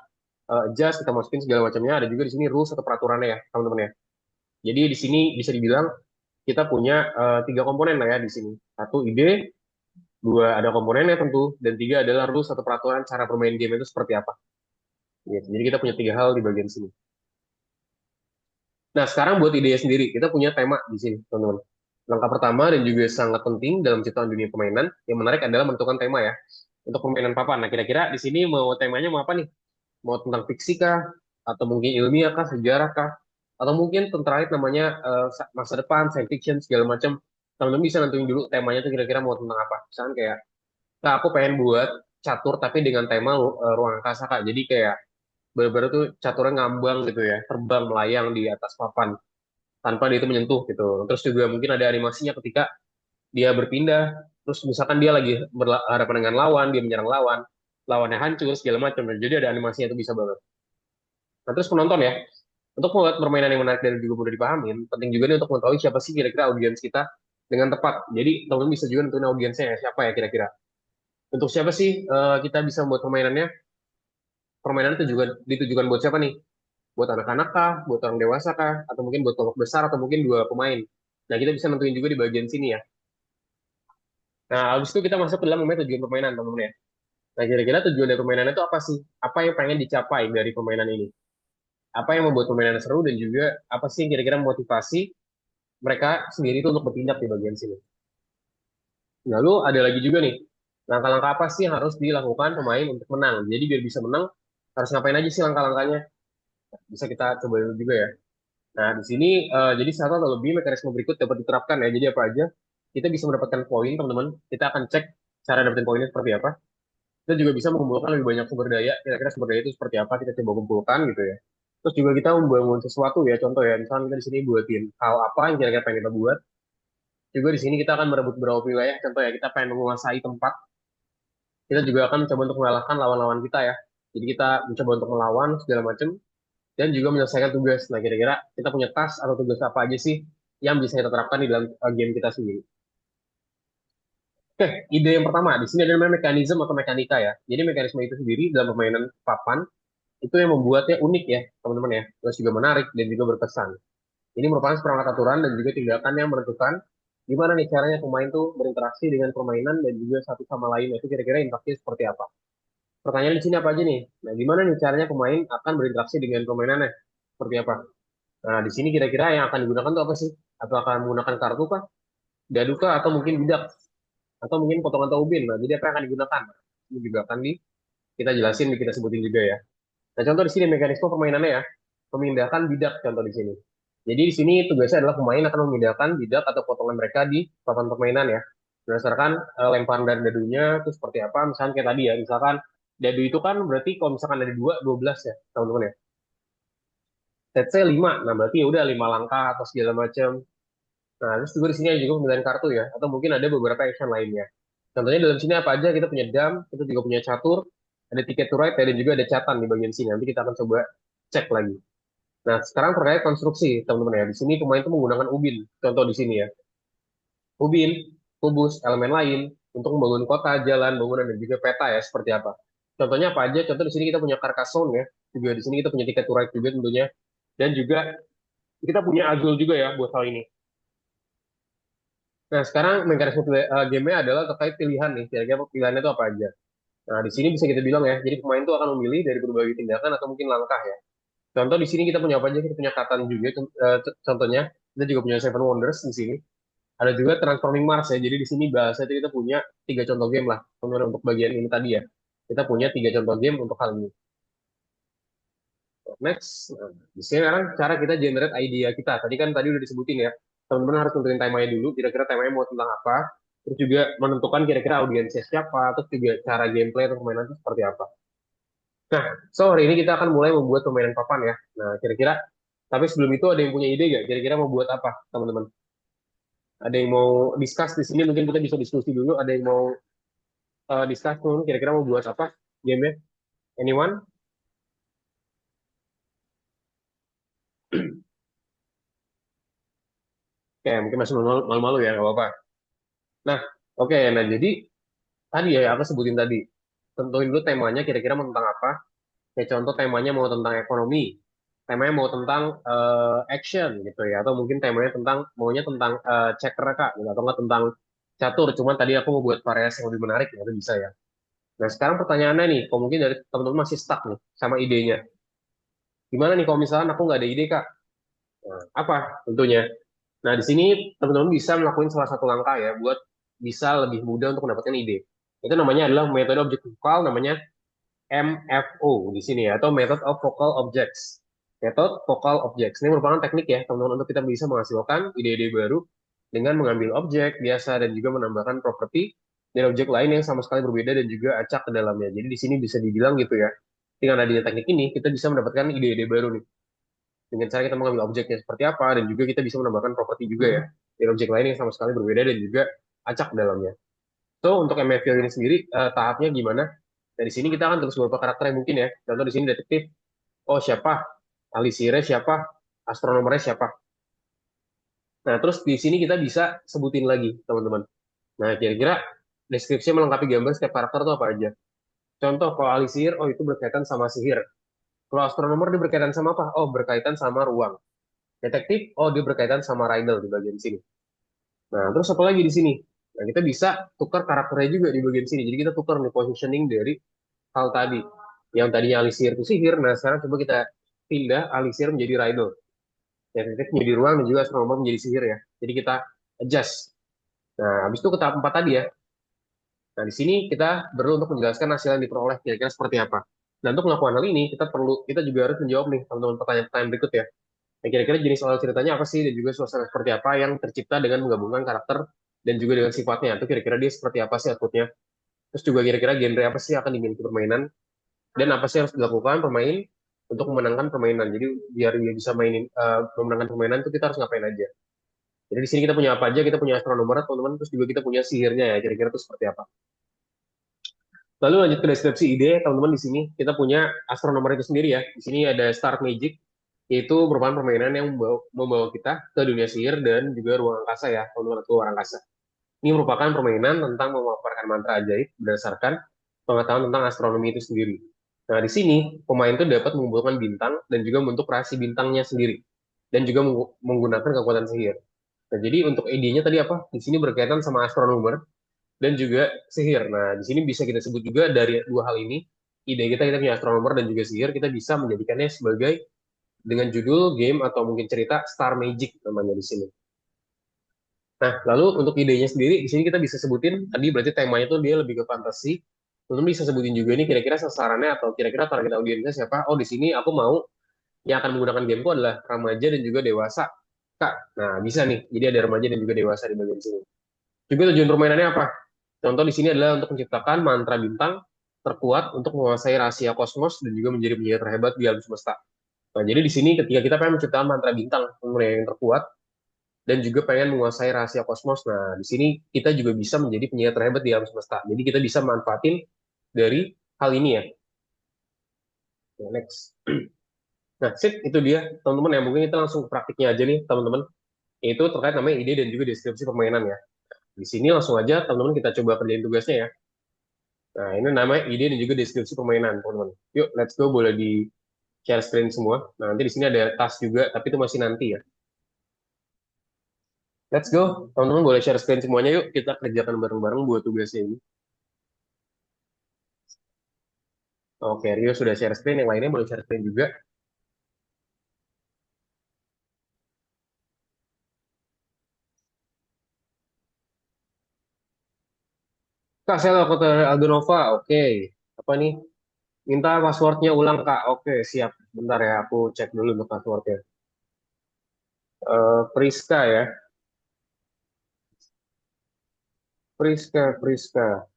adjust, kita masukin segala macamnya. Ada juga di sini rules atau peraturannya ya, teman-teman ya. Jadi di sini bisa dibilang kita punya tiga komponen lah ya di sini. Satu ide, dua ada komponennya tentu, dan tiga adalah rules atau peraturan cara bermain game itu seperti apa. Gitu. Jadi kita punya tiga hal di bagian sini. Nah sekarang buat ide sendiri, kita punya tema di sini, teman-teman. Langkah pertama dan juga sangat penting dalam ciptaan dunia permainan, yang menarik adalah menentukan tema ya, untuk permainan papan. Nah kira-kira di sini mau temanya mau apa nih? Mau tentang fiksi kah? Atau mungkin ilmiah kah? Sejarah kah? Atau mungkin terakhir namanya masa depan, science fiction, segala macam. Teman-teman bisa nentuin dulu temanya tuh kira-kira mau tentang apa. Misalnya kayak, Kak, aku pengen buat catur tapi dengan tema ruang angkasa, Kak. Jadi kayak bener-bener tuh caturnya ngambang gitu ya, terbang melayang di atas papan tanpa dia itu menyentuh gitu. Terus juga mungkin ada animasinya ketika dia berpindah, terus misalkan dia lagi berhadapan dengan lawan, dia menyerang lawan, lawannya hancur segala macam. Jadi ada animasinya itu bisa banget. Nah, terus penonton ya, untuk membuat permainan yang menarik dan juga mudah dipahamin, penting juga nih untuk mengetahui siapa sih kira-kira audiens kita dengan tepat. Jadi teman-teman bisa juga nentuin audiensnya ya, siapa ya kira-kira. Untuk siapa sih kita bisa membuat permainannya? Permainan itu juga ditujukan buat siapa nih? Buat anak-anak kah? Buat orang dewasa kah? Atau mungkin buat kelompok besar atau mungkin dua pemain. Nah, kita bisa nentuin juga di bagian sini ya. Nah, habis itu kita masuk ke dalam namanya tujuan permainan, teman-teman ya. Nah, kira-kira tujuan dari permainan itu apa sih? Apa yang pengen dicapai dari permainan ini? Apa yang membuat permainan seru dan juga apa sih yang kira-kira motivasi mereka sendiri itu untuk bertindak di bagian sini. Lalu ada lagi juga nih, langkah-langkah apa sih yang harus dilakukan pemain untuk menang? Jadi biar bisa menang, harus ngapain aja sih langkah-langkahnya? Bisa kita coba dulu juga ya. Nah, di sini jadi satu atau lebih mekanisme berikut dapat diterapkan ya. Jadi apa aja? Kita bisa mendapatkan poin, teman-teman. Kita akan cek cara dapetin poinnya seperti apa. Kita juga bisa mengumpulkan lebih banyak sumber daya. Kira-kira sumber daya itu seperti apa? Kita coba kumpulkan gitu ya. Terus juga kita membangun sesuatu ya. Contoh ya, misalnya kita di sini buatin hal apa yang kira-kira pengen kita buat. Juga di sini kita akan merebut beberapa wilayah. Contoh ya, kita pengen menguasai tempat. Kita juga akan mencoba untuk mengalahkan lawan-lawan kita ya. Jadi kita mencoba untuk melawan segala macam dan juga menyelesaikan tugas. Nah, kira-kira kita punya task atau tugas apa aja sih yang bisa kita terapkan di dalam game kita sendiri. Oke, ide yang pertama di sini ada namanya mekanisme atau mekanika ya. Jadi mekanisme itu sendiri dalam permainan papan itu yang membuatnya unik ya, teman-teman ya. Terus juga menarik dan juga berkesan. Ini merupakan seperangkat aturan dan juga tindakan yang menentukan gimana nih caranya pemain tuh berinteraksi dengan permainan dan juga satu sama lain. Itu kira-kira interaksi seperti apa. Pertanyaan di sini apa aja nih? Nah, gimana nih caranya pemain akan berinteraksi dengan permainannya? Seperti apa? Nah, di sini kira-kira yang akan digunakan itu apa sih? Atau akan menggunakan kartu kah? Dadu kah? Atau mungkin bidak? Atau mungkin potongan atau ubin? Nah, jadi apa yang akan digunakan? Ini juga akan kita jelasin, kita sebutin juga ya. Nah, contoh di sini mekanisme permainannya ya. Memindahkan bidak contoh di sini. Jadi di sini tugasnya adalah pemain akan memindahkan bidak atau potongan mereka di papan permainan ya. Berdasarkan lemparan dari dadunya itu seperti apa. Misalkan kayak tadi ya, misalkan dadu itu kan berarti kalau misalkan ada 12 ya, teman-teman ya. Let's say 5, nah berarti ya udah 5 langkah atau segala macam. Nah, terus juga di sini ada juga pemilihan kartu ya, atau mungkin ada beberapa action lainnya. Contohnya dalam sini apa aja, kita punya dam, kita juga punya catur, ada ticket to ride, dan juga ada catatan di bagian sini. Nanti kita akan coba cek lagi. Nah, sekarang terkait konstruksi, teman-teman ya. Di sini pemain itu menggunakan ubin, contoh di sini ya. Ubin, kubus, elemen lain, untuk membangun kota, jalan, bangunan, dan juga peta ya, seperti apa. Contohnya apa aja? Contoh di sini kita punya Carcassonne ya, juga di sini kita punya tiket to ride juga tentunya, dan juga kita punya Azul juga ya buat hal ini. Nah, sekarang mekanisme game-nya adalah terkait pilihan nih. Kira-kira pilihannya itu apa aja. Nah, di sini bisa kita bilang ya, jadi pemain itu akan memilih dari berbagai tindakan atau mungkin langkah ya. Contoh di sini kita punya apa aja? Kita punya Katan juga, contohnya. Kita juga punya Seven Wonders di sini. Ada juga Transforming Mars ya. Jadi di sini bahasa itu kita punya 3 contoh game lah. Kemudian untuk bagian ini tadi ya. Kita punya 3 contoh game untuk hal ini. Next, nah, di sini sekarang cara kita generate idea kita. Tadi udah disebutin ya. Teman-teman harus tentuin temanya dulu. Kira-kira temanya mau tentang apa. Terus juga menentukan kira-kira audiensnya siapa. Terus juga cara gameplay atau permainan itu seperti apa. Nah, so hari ini kita akan mulai membuat permainan papan ya. Nah, kira-kira, tapi sebelum itu ada yang punya ide nggak? Kira-kira mau buat apa, teman-teman? Ada yang mau discuss di sini? Mungkin kita bisa diskusi dulu. Ada yang mau discuss dulu, kira-kira mau buat apa game-nya? Anyone? Kayak mungkin masih malu-malu ya, nggak apa-apa. Nah, oke. Nah, jadi tadi ya aku sebutin tadi. Tentuin dulu temanya kira-kira mau tentang apa. Kayak contoh temanya mau tentang ekonomi, temanya mau tentang action gitu ya, atau mungkin temanya tentang maunya tentang checker kak, gitu, atau nggak tentang catur. Cuman tadi aku mau buat variasi yang lebih menarik, ya itu bisa ya. Nah sekarang pertanyaannya nih, kalau mungkin dari teman-teman masih stuck nih sama idenya, gimana nih kalau misalnya aku nggak ada ide kak? Nah, apa tentunya? Nah di sini teman-teman bisa melakukan salah satu langkah ya buat bisa lebih mudah untuk mendapatkan ide. Itu namanya adalah metode objek vokal, namanya MFO di sini ya, atau Method of Focal Objects. Method Focal Objects ini merupakan teknik ya teman-teman untuk kita bisa menghasilkan ide-ide baru dengan mengambil objek biasa dan juga menambahkan properti dan objek lain yang sama sekali berbeda dan juga acak ke dalamnya. Jadi di sini bisa dibilang gitu ya, dengan adanya teknik ini kita bisa mendapatkan ide-ide baru nih. Dengan cara kita mengambil objeknya seperti apa dan juga kita bisa menambahkan properti juga ya, dan objek lain yang sama sekali berbeda dan juga acak ke dalamnya. So, untuk MFO ini sendiri, tahapnya gimana? Dari sini kita akan tulis beberapa karakter yang mungkin ya. Contoh di sini detektif. Oh, siapa? Alisire siapa? Astronomernya siapa? Nah, terus di sini kita bisa sebutin lagi, teman-teman. Nah, kira-kira deskripsi melengkapi gambar setiap karakter itu apa aja? Contoh, kalau alisir, oh itu berkaitan sama sihir. Kalau astronomer, dia berkaitan sama apa? Oh, berkaitan sama ruang. Detektif, oh dia berkaitan sama Rydell di bagian sini. Nah, terus apa lagi di sini? Nah, kita bisa tukar karakternya juga di bagian sini. Jadi kita tukar nih positioning dari hal tadi. Yang tadinya alisir itu sihir, nah sekarang coba kita pindah alisir menjadi Rhino. Ya, titik menjadi ruang dan juga astronomer menjadi sihir ya. Jadi kita adjust. Nah, habis itu ke tahap 4 tadi ya. Nah, di sini kita perlu untuk menjelaskan hasil yang diperoleh kira-kira seperti apa. Nah, untuk melakukan hal ini, kita juga harus menjawab nih teman-teman pertanyaan-pertanyaan berikut ya. Nah, kira-kira jenis awal ceritanya apa sih dan juga suasana seperti apa yang tercipta dengan menggabungkan karakter dan juga dengan sifatnya. Itu kira-kira dia seperti apa sih outputnya. Terus juga kira-kira genre apa sih yang akan dimiliki permainan dan apa sih yang harus dilakukan pemain untuk memenangkan permainan. Jadi biar dia bisa memenangkan permainan itu kita harus ngapain aja. Jadi di sini kita punya apa aja, kita punya astronomer, teman-teman, terus juga kita punya sihirnya ya, kira-kira itu seperti apa. Lalu lanjut ke deskripsi ide, teman-teman di sini kita punya astronomer itu sendiri ya. Di sini ada Star Magic, yaitu merupakan permainan yang membawa kita ke dunia sihir dan juga ruang angkasa ya, teman-teman, ke luar angkasa. Ini merupakan permainan tentang memaparkan mantra ajaib berdasarkan pengetahuan tentang astronomi itu sendiri. Nah, di sini pemain itu dapat mengumpulkan bintang dan juga membentuk rasi bintangnya sendiri dan juga menggunakan kekuatan sihir. Nah, jadi untuk idenya tadi apa? Di sini berkaitan sama astronomer dan juga sihir. Nah, di sini bisa kita sebut juga dari dua hal ini, ide kita punya astronomer dan juga sihir, kita bisa menjadikannya sebagai dengan judul game atau mungkin cerita Star Magic namanya di sini. Nah, lalu untuk idenya sendiri, di sini kita bisa sebutin, tadi berarti temanya itu dia lebih ke fantasi. Lalu bisa sebutin juga ini kira-kira sasarannya atau kira-kira target audiensnya siapa. Oh, di sini aku mau yang akan menggunakan gameku adalah remaja dan juga dewasa. Kak, nah bisa nih. Jadi ada remaja dan juga dewasa di bagian sini. Juga tujuan permainannya apa? Contoh di sini adalah untuk menciptakan mantra bintang terkuat untuk menguasai rahasia kosmos dan juga menjadi penyihir terhebat di alam semesta. Nah, jadi di sini ketika kita pengen menciptakan mantra bintang yang terkuat, dan juga pengen menguasai rahasia kosmos. Nah, di sini kita juga bisa menjadi penyihir terhebat di alam semesta. Jadi kita bisa manfaatin dari hal ini ya. Nah, next. Nah, sip, itu dia teman-teman ya. Mungkin kita langsung ke praktiknya aja nih, teman-teman. Itu terkait namanya ide dan juga deskripsi permainan ya. Di sini langsung aja teman-teman kita coba kerjain tugasnya ya. Nah, ini namanya ide dan juga deskripsi permainan, teman-teman. Yuk, let's go. Boleh di share screen semua. Nah, nanti di sini ada task juga, tapi itu masih nanti ya. Let's go. Teman-teman boleh share screen semuanya yuk. Kita kerjakan bareng-bareng buat tugasnya ini. Oke, Rio sudah share screen, yang lainnya boleh share screen juga. Kak, saya lakukan ke Aldenova, oke. Apa nih? Minta passwordnya ulang, Kak. Oke, siap. Bentar ya, aku cek dulu untuk passwordnya. Priska ya. Priska, Priska,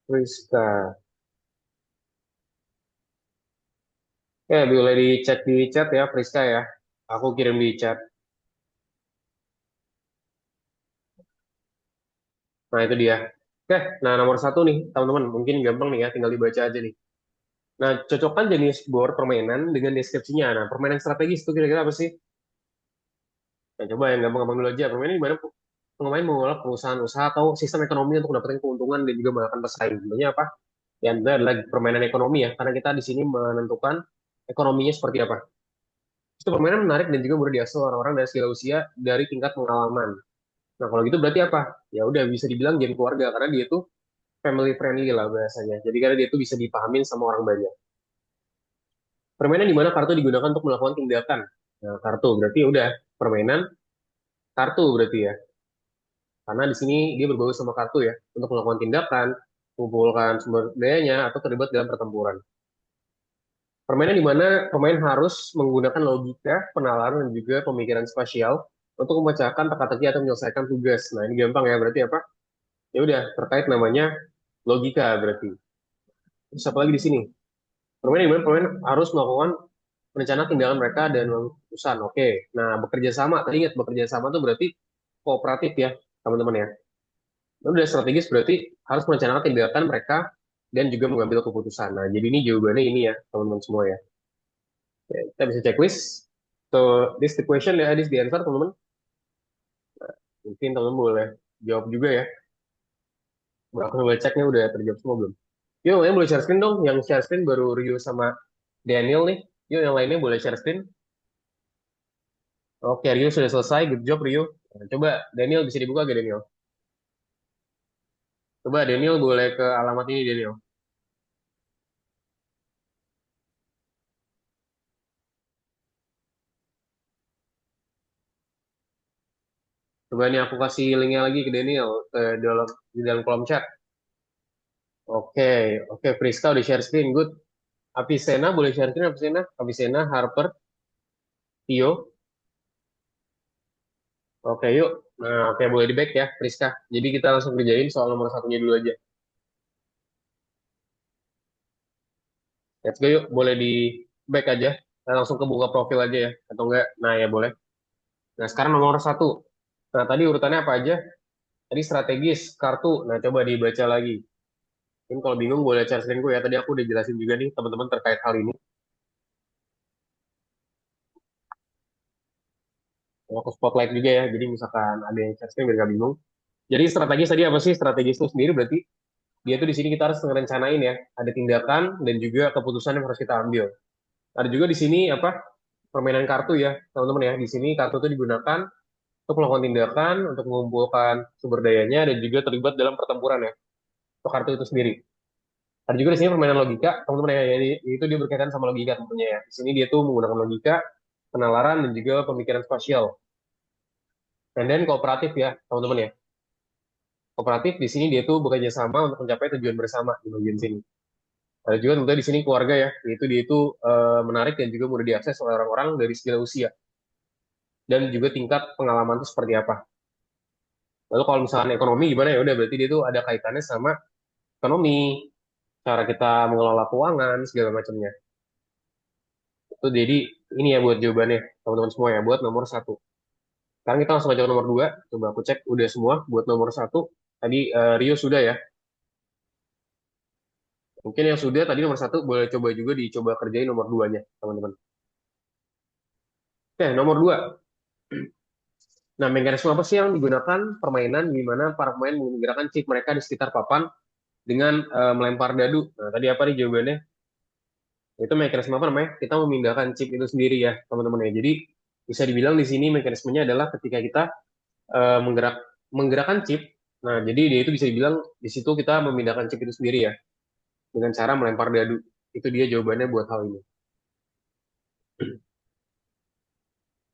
Priska. Ya, boleh dicek di chat ya, Priska ya. Aku kirim di chat. Nah, itu dia. Oke, nah nomor satu nih, teman-teman. Mungkin gampang nih ya, tinggal dibaca aja nih. Nah, cocokkan jenis board permainan dengan deskripsinya. Nah, permainan strategis itu kira-kira apa sih? Nah, coba yang gampang-gampang dulu aja. Permainan di mana pemain mengelola perusahaan usaha atau sistem ekonomi untuk mendapatkan keuntungan dan juga mengalahkan pesaing. Tentunya apa? Yang kedua adalah permainan ekonomi ya, karena kita di sini menentukan ekonominya seperti apa. Itu permainan menarik dan juga mudah diakses orang-orang dari segala usia dari tingkat pengalaman. Nah, kalau gitu berarti apa? Ya udah bisa dibilang game keluarga karena dia tuh family friendly lah bahasanya. Jadi karena dia tuh bisa dipahamin sama orang banyak. Permainan di mana kartu digunakan untuk melakukan tindakan. Nah, kartu berarti udah permainan kartu berarti ya. Karena di sini dia berbau sama kartu ya untuk melakukan tindakan, mengumpulkan sumber dayanya atau terlibat dalam pertempuran. Permainan di mana pemain harus menggunakan logika, penalaran, dan juga pemikiran spasial untuk memecahkan teka-teki atau menyelesaikan tugas. Nah, ini gampang ya, berarti apa? Ya udah, terkait namanya logika berarti. Terus apa lagi di sini? Permainan di mana pemain harus melakukan rencana tindakan mereka dan keputusan. Oke. Nah, bekerja sama. Tadi ingat bekerja sama itu berarti kooperatif ya, teman-teman ya. Itu udah strategis berarti harus merencanakan tindakan mereka dan juga mengambil keputusan. Nah, jadi ini jawabannya ini ya, teman-teman semua ya. Ya, kita bisa checklist. So, this the question ya, this the answer, teman-teman. Mungkin teman-teman boleh jawab juga ya. Aku coba ceknya udah terjawab semua belum? Yuk, yang boleh share screen dong. Yang share screen baru Rio sama Daniel nih. Yuk, yang lainnya boleh share screen. Oke, Rio sudah selesai. Good job, Rio. Nah, coba, Daniel bisa dibuka gak, Daniel? Coba, Daniel boleh ke alamat ini, Daniel. Coba nih aku kasih linknya lagi ke Daniel ke di dalam kolom chat. Oke, oke, Priska udah share screen, good. Apisena boleh share screen, Apisena, Apisena, Harper, Tio. Oke, yuk. Nah, oke, boleh di back ya, Priska. Jadi kita langsung kerjain soal nomor satunya dulu aja. Let's go yuk, boleh di back aja. Kita langsung ke buka profil aja ya, atau enggak? Nah, ya boleh. Nah, sekarang nomor satu. Nah, tadi urutannya apa aja? Tadi strategis, kartu. Nah, coba dibaca lagi. Mungkin kalau bingung boleh share screen ya. Tadi aku udah jelasin juga nih teman-teman terkait hal ini. Aku spotlight juga ya. Jadi misalkan ada yang share screen biar gak bingung. Jadi strategis tadi apa sih? Strategis itu sendiri berarti dia tuh di sini kita harus ngerencanain ya. Ada tindakan dan juga keputusan yang harus kita ambil. Ada juga di sini apa? Permainan kartu ya, teman-teman ya. Di sini kartu itu digunakan untuk melakukan tindakan, untuk mengumpulkan sumber dayanya dan juga terlibat dalam pertempuran ya. Untuk kartu itu sendiri. Ada juga di sini permainan logika, teman-teman ya. Jadi itu dia berkaitan sama logika tentunya ya. Di sini dia tuh menggunakan logika, penalaran dan juga pemikiran spasial. Dan dan kooperatif ya, teman-teman ya. Kooperatif di sini dia tuh bekerja sama untuk mencapai tujuan bersama di bagian sini. Ada juga tentunya di sini keluarga ya, yaitu dia itu menarik dan juga mudah diakses oleh orang-orang dari segala usia dan juga tingkat pengalaman itu seperti apa. Lalu kalau misalnya ekonomi gimana ya udah berarti dia itu ada kaitannya sama ekonomi, cara kita mengelola keuangan segala macamnya. Itu jadi ini ya buat jawabannya teman-teman semua ya buat nomor satu. Sekarang kita langsung aja ke nomor dua. Coba aku cek udah semua buat nomor satu. Tadi Rio sudah ya. Mungkin yang sudah tadi nomor satu boleh coba juga dicoba kerjain nomor duanya teman-teman. Oke, nomor dua. Nah, mekanisme apa sih yang digunakan permainan di mana para pemain menggerakkan chip mereka di sekitar papan dengan melempar dadu? Nah, tadi apa nih jawabannya? Itu mekanisme apa namanya? Kita memindahkan chip itu sendiri ya, teman-teman ya. Jadi bisa dibilang di sini mekanismenya adalah ketika kita menggerakkan chip. Nah, jadi dia itu bisa dibilang di situ kita memindahkan chip itu sendiri ya, dengan cara melempar dadu. Itu dia jawabannya buat hal ini.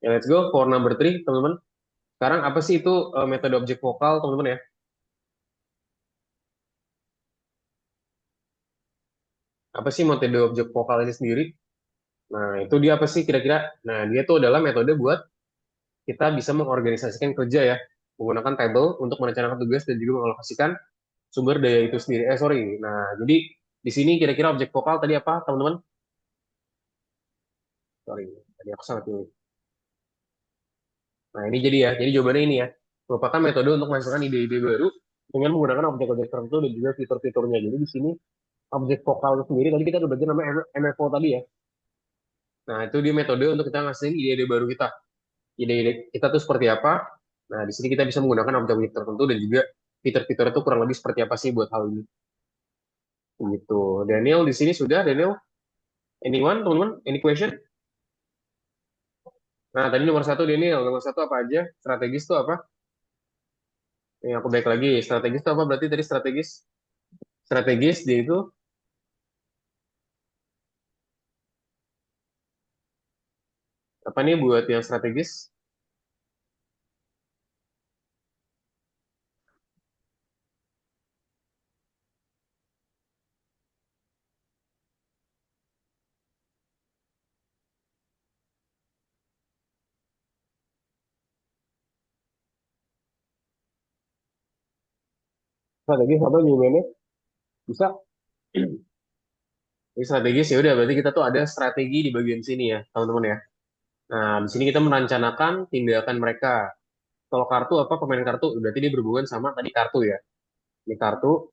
Ya, let's go for number three, teman-teman. Sekarang apa sih itu metode objek vokal, teman-teman ya? Apa sih metode objek vokal ini sendiri? Nah, itu dia apa sih kira-kira? Nah, dia itu adalah metode buat kita bisa mengorganisasikan kerja ya, menggunakan table untuk merencanakan tugas dan juga mengalokasikan sumber daya itu sendiri. Sorry. Nah, jadi di sini kira-kira objek vokal tadi apa, teman-teman? Sorry, tadi aku salah pilih. Nah, ini jadi ya. Jadi jawabannya ini ya. Merupakan metode untuk menghasilkan ide-ide baru dengan menggunakan objek-objek tertentu dan juga fitur-fiturnya. Jadi di sini objek vokal itu sendiri tadi kita udah belajar namanya MFO tadi ya. Nah, itu dia metode untuk kita ngasihin ide-ide baru kita. Ide-ide kita tuh seperti apa? Nah, di sini kita bisa menggunakan objek-objek tertentu dan juga fitur-fitur itu kurang lebih seperti apa sih buat hal ini. Gitu. Daniel di sini sudah, Daniel. Anyone, teman-teman? Any question? Nah, tadi nomor satu Daniel. Nomor satu apa aja? Strategis tuh apa? Yang aku baik lagi. Strategis itu apa? Berarti tadi strategis. Strategis dia itu apa nih buat yang strategis? Strategis apa jawabannya? Bisa? Ini strategis ya udah berarti kita tuh ada strategi di bagian sini ya, teman-teman ya. Nah, di sini kita merencanakan tindakan mereka. Kalau kartu apa pemain kartu? Berarti dia berhubungan sama tadi kartu ya. Ini kartu.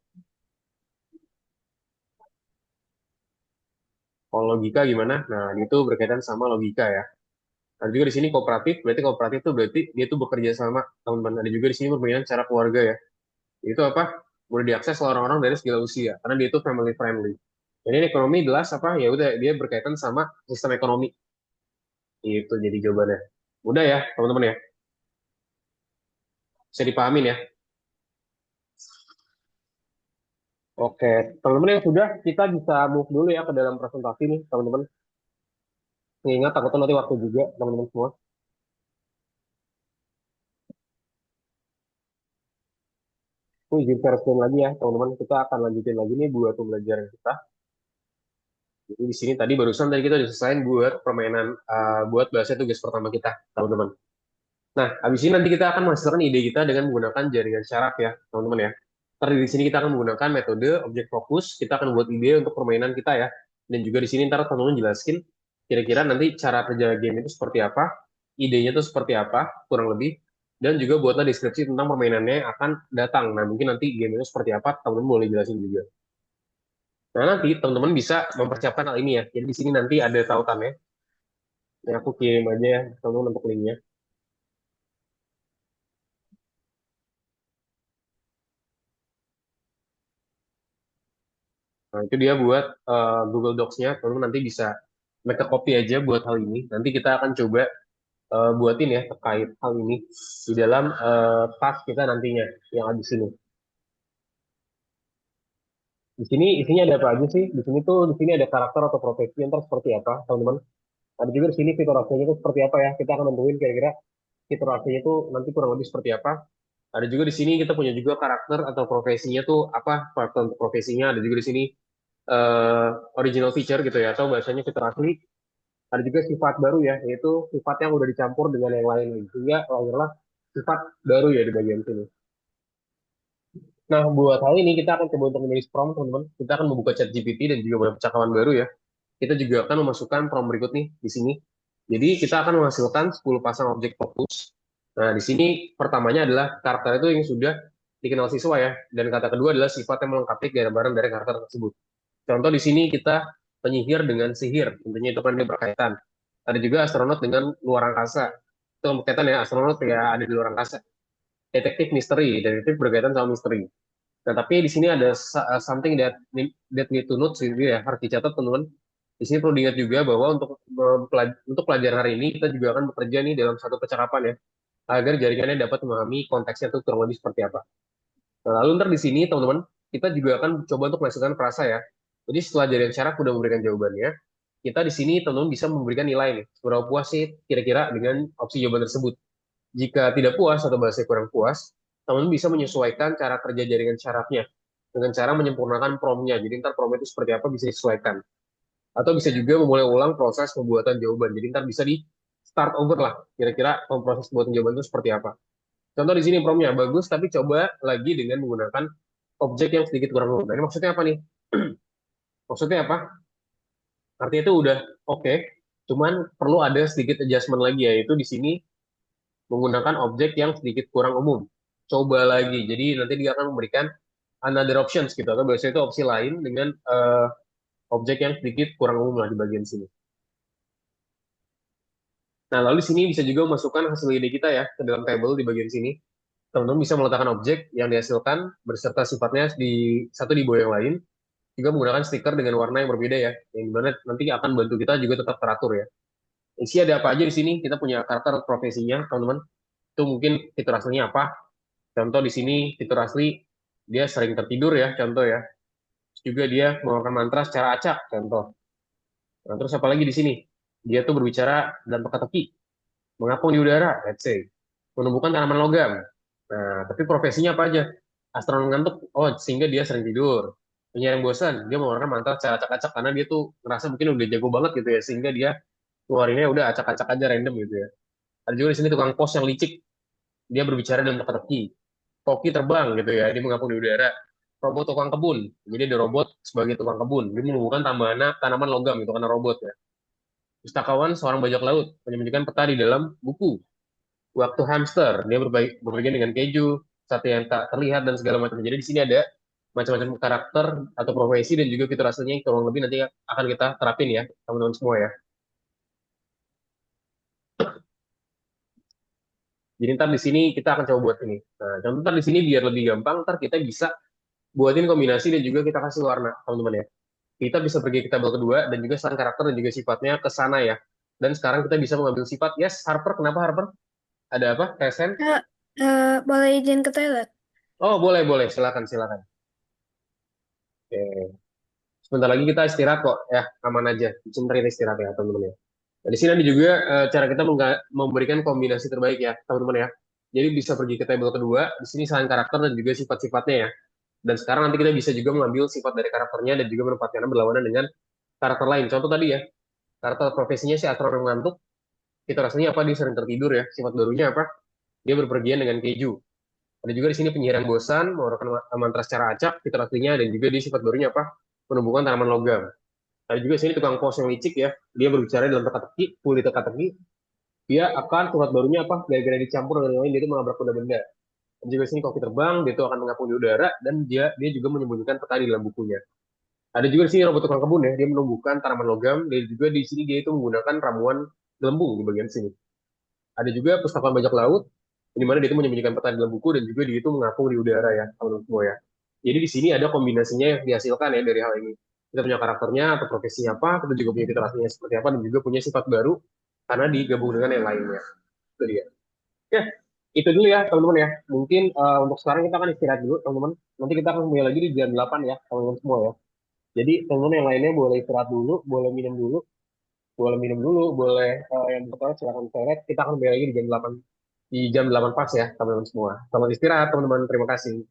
Kalau logika gimana? Nah, itu berkaitan sama logika ya. Ada juga di sini kooperatif. Berarti kooperatif tuh berarti dia tuh bekerja sama teman-teman. Ada juga di sini permainan cara keluarga ya. Itu apa? Boleh diakses oleh orang-orang dari segala usia karena dia itu family friendly. Jadi ini ekonomi jelas apa? Ya udah dia berkaitan sama sistem ekonomi. Itu jadi jawabannya. Mudah ya, teman-teman ya. Bisa dipahamin ya. Oke, teman-teman yang sudah kita bisa move dulu ya ke dalam presentasi nih, teman-teman. Ingat takutnya nanti waktu juga, teman-teman semua. Ini izin share screen lagi ya, teman-teman. Kita akan lanjutin lagi nih buat pembelajaran kita. Jadi di sini tadi barusan tadi kita udah selesai buat permainan, buat bahasa tugas pertama kita, teman-teman. Nah, habis ini nanti kita akan menghasilkan ide kita dengan menggunakan jaringan syaraf ya, teman-teman ya. Ntar di sini kita akan menggunakan metode objek fokus, kita akan buat ide untuk permainan kita ya. Dan juga di sini ntar teman-teman jelasin kira-kira nanti cara kerja game itu seperti apa, idenya itu seperti apa, kurang lebih. Dan juga buatlah deskripsi tentang permainannya yang akan datang. Nah, mungkin nanti game itu seperti apa, teman-teman boleh jelasin juga. Nah, nanti teman-teman bisa mempersiapkan hal ini ya. Jadi di sini nanti ada tautannya. Ya, aku kirim aja ya, teman-teman untuk linknya. Nah, itu dia buat Google Docs-nya. Teman-teman nanti bisa make a copy aja buat hal ini. Nanti kita akan coba buatin ya terkait hal ini di dalam task kita nantinya yang ada di sini. Di sini isinya ada apa aja sih? Di sini ada karakter atau profesi yang seperti apa, teman-teman. Ada juga di sini fitur aslinya itu seperti apa ya. Kita akan nentuin kira-kira fitur aslinya itu nanti kurang lebih seperti apa. Ada juga di sini kita punya juga karakter atau profesinya tuh apa, karakter untuk profesinya. Ada juga di sini eh, original feature gitu ya, atau bahasanya fitur asli. Ada juga sifat baru ya, yaitu sifat yang udah dicampur dengan yang lain. Sehingga lahirlah sifat baru ya di bagian sini. Nah, buat hal ini kita akan coba untuk menulis prompt, teman-teman. Kita akan membuka chat GPT dan juga beberapa percakapan baru ya. Kita juga akan memasukkan prompt berikut nih di sini. Jadi kita akan menghasilkan 10 pasang objek fokus. Nah, di sini pertamanya adalah karakter itu yang sudah dikenal siswa ya. Dan kata kedua adalah sifat yang melengkapi gambaran dari karakter tersebut. Contoh di sini kita penyihir dengan sihir, tentunya itu kan dia berkaitan. Ada juga astronot dengan luar angkasa. Itu berkaitan ya, astronot ya ada di luar angkasa. Detektif misteri, detektif berkaitan sama misteri. Nah, tapi di sini ada something that need to note gitu ya, harus dicatat teman-teman. Di sini perlu diingat juga bahwa untuk pelajaran hari ini kita juga akan bekerja nih dalam satu percakapan ya, agar jaringannya dapat memahami konteksnya itu kurang lebih seperti apa. Nah, lalu ntar di sini teman-teman, kita juga akan coba untuk menghasilkan frasa ya. Jadi setelah jaringan syaraf sudah memberikan jawabannya, kita di sini teman-teman bisa memberikan nilai nih, seberapa puas sih kira-kira dengan opsi jawaban tersebut. Jika tidak puas atau bahasa kurang puas, teman-teman bisa menyesuaikan cara kerja jaringan syarafnya dengan cara menyempurnakan promnya. Jadi ntar prom itu seperti apa bisa disesuaikan. Atau bisa juga memulai ulang proses pembuatan jawaban. Jadi ntar bisa di start over lah. Kira-kira proses pembuatan jawaban itu seperti apa. Contoh di sini promnya bagus, tapi coba lagi dengan menggunakan objek yang sedikit kurang lengkap. Nah, ini maksudnya apa nih? Maksudnya apa? Artinya itu udah oke, Cuman perlu ada sedikit adjustment lagi ya, yaitu di sini menggunakan objek yang sedikit kurang umum. Coba lagi. Jadi nanti dia akan memberikan another options gitu, atau biasanya itu opsi lain dengan objek yang sedikit kurang umum lah di bagian sini. Nah, lalu di sini bisa juga memasukkan hasil ide kita ya ke dalam table di bagian sini. Teman-teman bisa meletakkan objek yang dihasilkan berserta sifatnya di satu di bawah yang lain, juga menggunakan stiker dengan warna yang berbeda ya, yang dimana nanti akan bantu kita juga tetap teratur ya. Isi ada apa aja di sini? Kita punya karakter profesinya, teman-teman. Itu mungkin fitur aslinya apa? Contoh di sini fitur asli dia sering tertidur ya, contoh ya. Terus juga dia mengeluarkan mantra secara acak, contoh. Nah, terus apa lagi di sini? Dia tuh berbicara dan teka-teki, mengapung di udara, let's say. Menumbuhkan tanaman logam. Nah, tapi profesinya apa aja? Astronom ngantuk, oh sehingga dia sering tidur. Penyair yang bosan, dia mengeluarkan mantra secara acak-acak karena dia tuh ngerasa mungkin udah jago banget gitu ya, sehingga dia keluarinnya udah acak-acak aja random gitu ya. Ada juga di sini tukang pos yang licik, dia berbicara dalam teka-teki. Koki terbang gitu ya, dia mengapung di udara. Robot tukang kebun, jadi ada robot sebagai tukang kebun, dia menumbuhkan tanaman logam gitu karena robot ya. Pustakawan seorang bajak laut menyembunyikan peta di dalam buku. Waktu hamster, dia berbagian dengan keju, sate yang tak terlihat dan segala macam. Jadi di sini ada macam-macam karakter atau profesi dan juga fitur aslinya yang kurang lebih nanti akan kita terapin ya, teman-teman semua ya. Jadi ntar di sini kita akan coba buat ini. Nah, contoh ntar di sini biar lebih gampang, ntar kita bisa buatin kombinasi dan juga kita kasih warna, teman-teman ya. Kita bisa pergi ke tabel kedua dan juga selain karakter dan juga sifatnya ke sana ya. Dan sekarang kita bisa mengambil sifat, yes, Harper, kenapa Harper? Ada apa? Tesen? Kak, boleh izin ke toilet? Oh, boleh, boleh. Silakan, silakan. Oke. Sebentar lagi kita istirahat kok, ya, aman aja. Sebentar kita istirahat ya, teman-teman ya. Nah, di sini ada juga cara kita memberikan kombinasi terbaik ya, teman-teman ya. Jadi bisa pergi ke tabel kedua, di sini selain karakter dan juga sifat-sifatnya ya. Dan sekarang nanti kita bisa juga mengambil sifat dari karakternya dan juga menempatkannya berlawanan dengan karakter lain. Contoh tadi ya, karakter profesinya si astronom ngantuk, kita rasanya apa dia sering tertidur ya. Sifat barunya apa? Dia berpergian dengan keju. Ada juga di sini penyihir yang bosan, mengeluarkan mantra secara acak, fitur aslinya, dan juga di sifat barunya apa? Menumbuhkan tanaman logam. Ada juga di sini tukang pos yang licik ya, dia berbicara dalam teka-teki, pulih teka-teki, dia akan sifat barunya apa? Gara-gara dicampur dengan yang lain, dia itu menabrak kuda benda. Dan juga di sini koki terbang, dia itu akan mengapung di udara, dan dia juga menyembunyikan peta di dalam bukunya. Ada juga di sini robot tukang kebun ya, dia menumbuhkan tanaman logam, dan juga di sini dia itu menggunakan ramuan gelembung di bagian sini. Ada juga pustakawan bajak laut, di mana dia itu menyembunyikan peta di dalam buku dan juga dia itu mengapung di udara ya, teman-teman semua ya. Jadi di sini ada kombinasinya yang dihasilkan ya dari hal ini. Kita punya karakternya atau profesinya apa, kita juga punya fitur aslinya seperti apa, dan juga punya sifat baru karena digabung dengan yang lainnya. Itu dia. Ya, itu dulu ya teman-teman ya. Mungkin untuk sekarang kita akan istirahat dulu teman-teman. Nanti kita akan kembali lagi di jam 8 ya teman-teman semua ya. Jadi teman-teman yang lainnya boleh istirahat dulu, boleh yang pertama silakan toilet. Kita akan kembali lagi di jam 8 pas ya teman-teman semua. Selamat istirahat teman-teman. Terima kasih.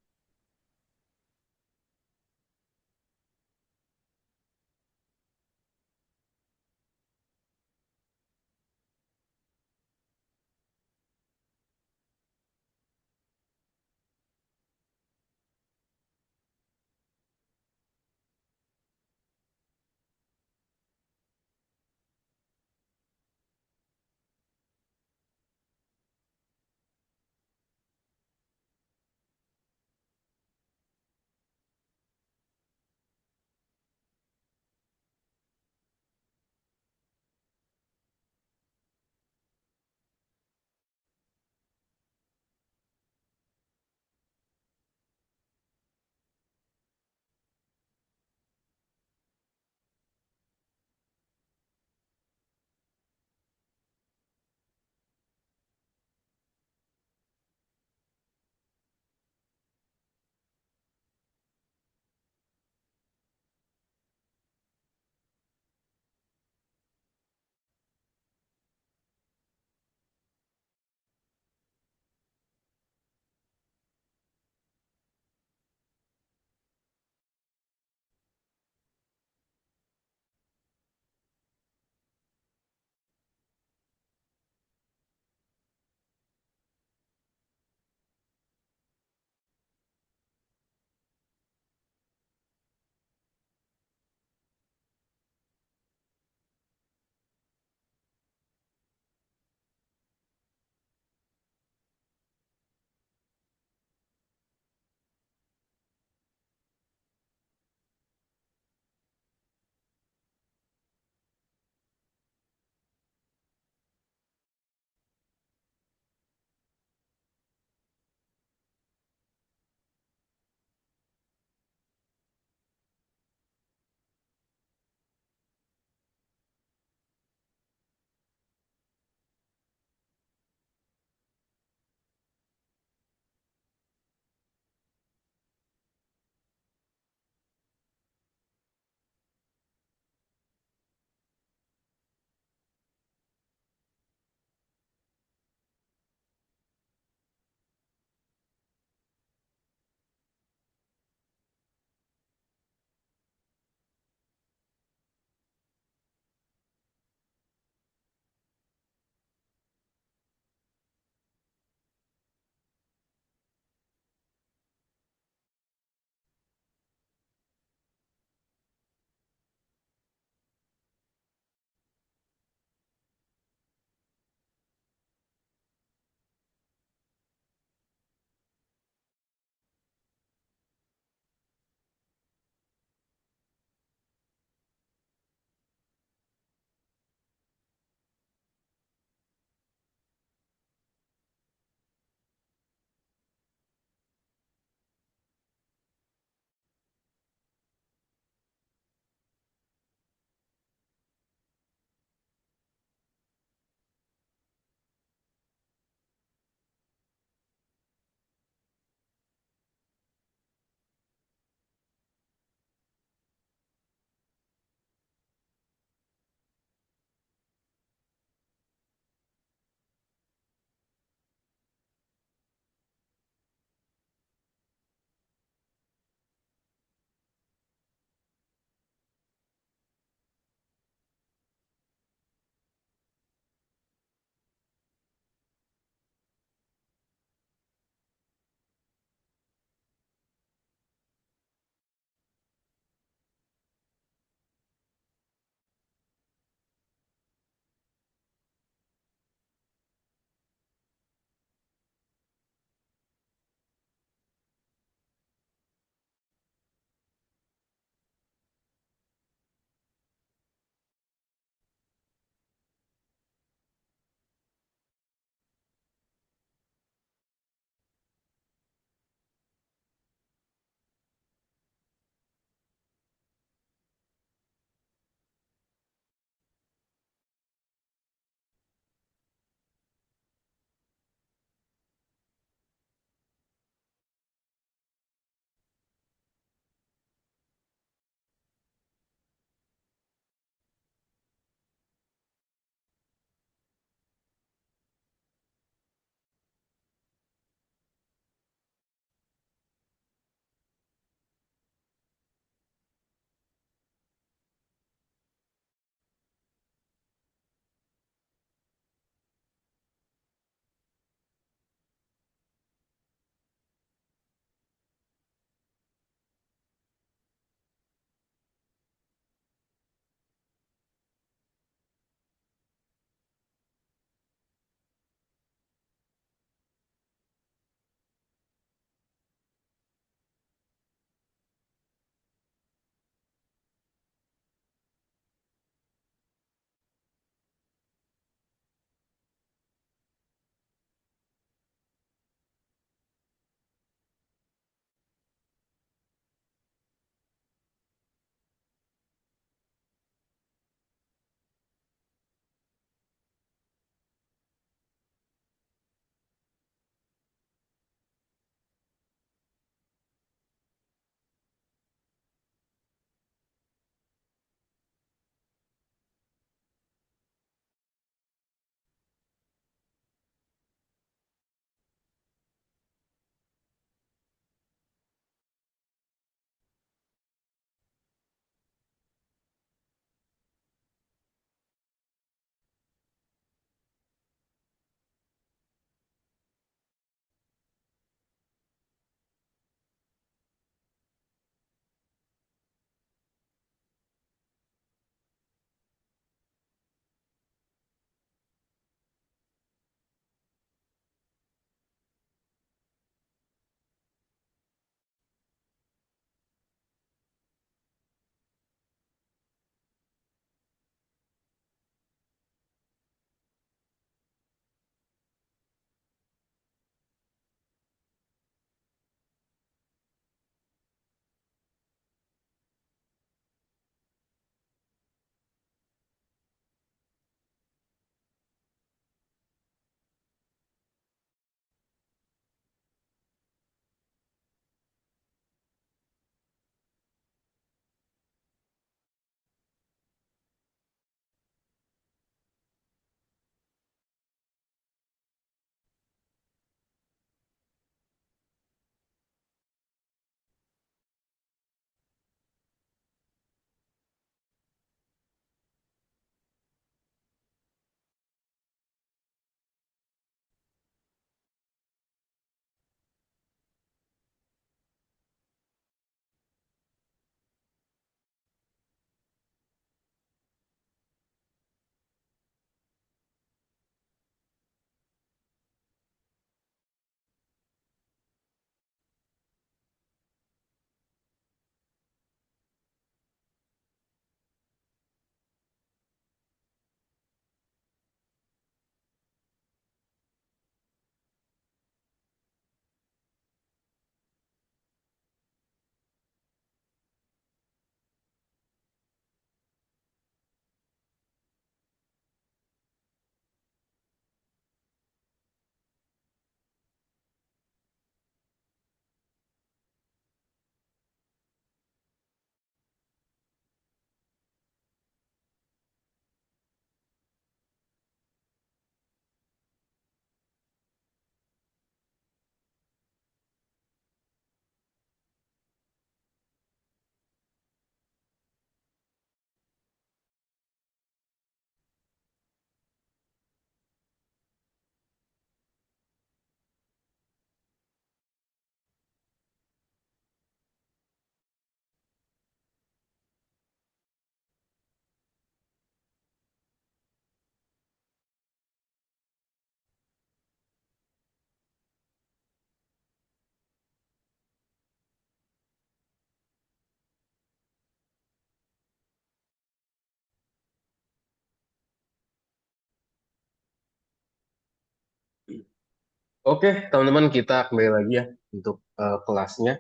Oke, teman-teman kita kembali lagi ya untuk kelasnya.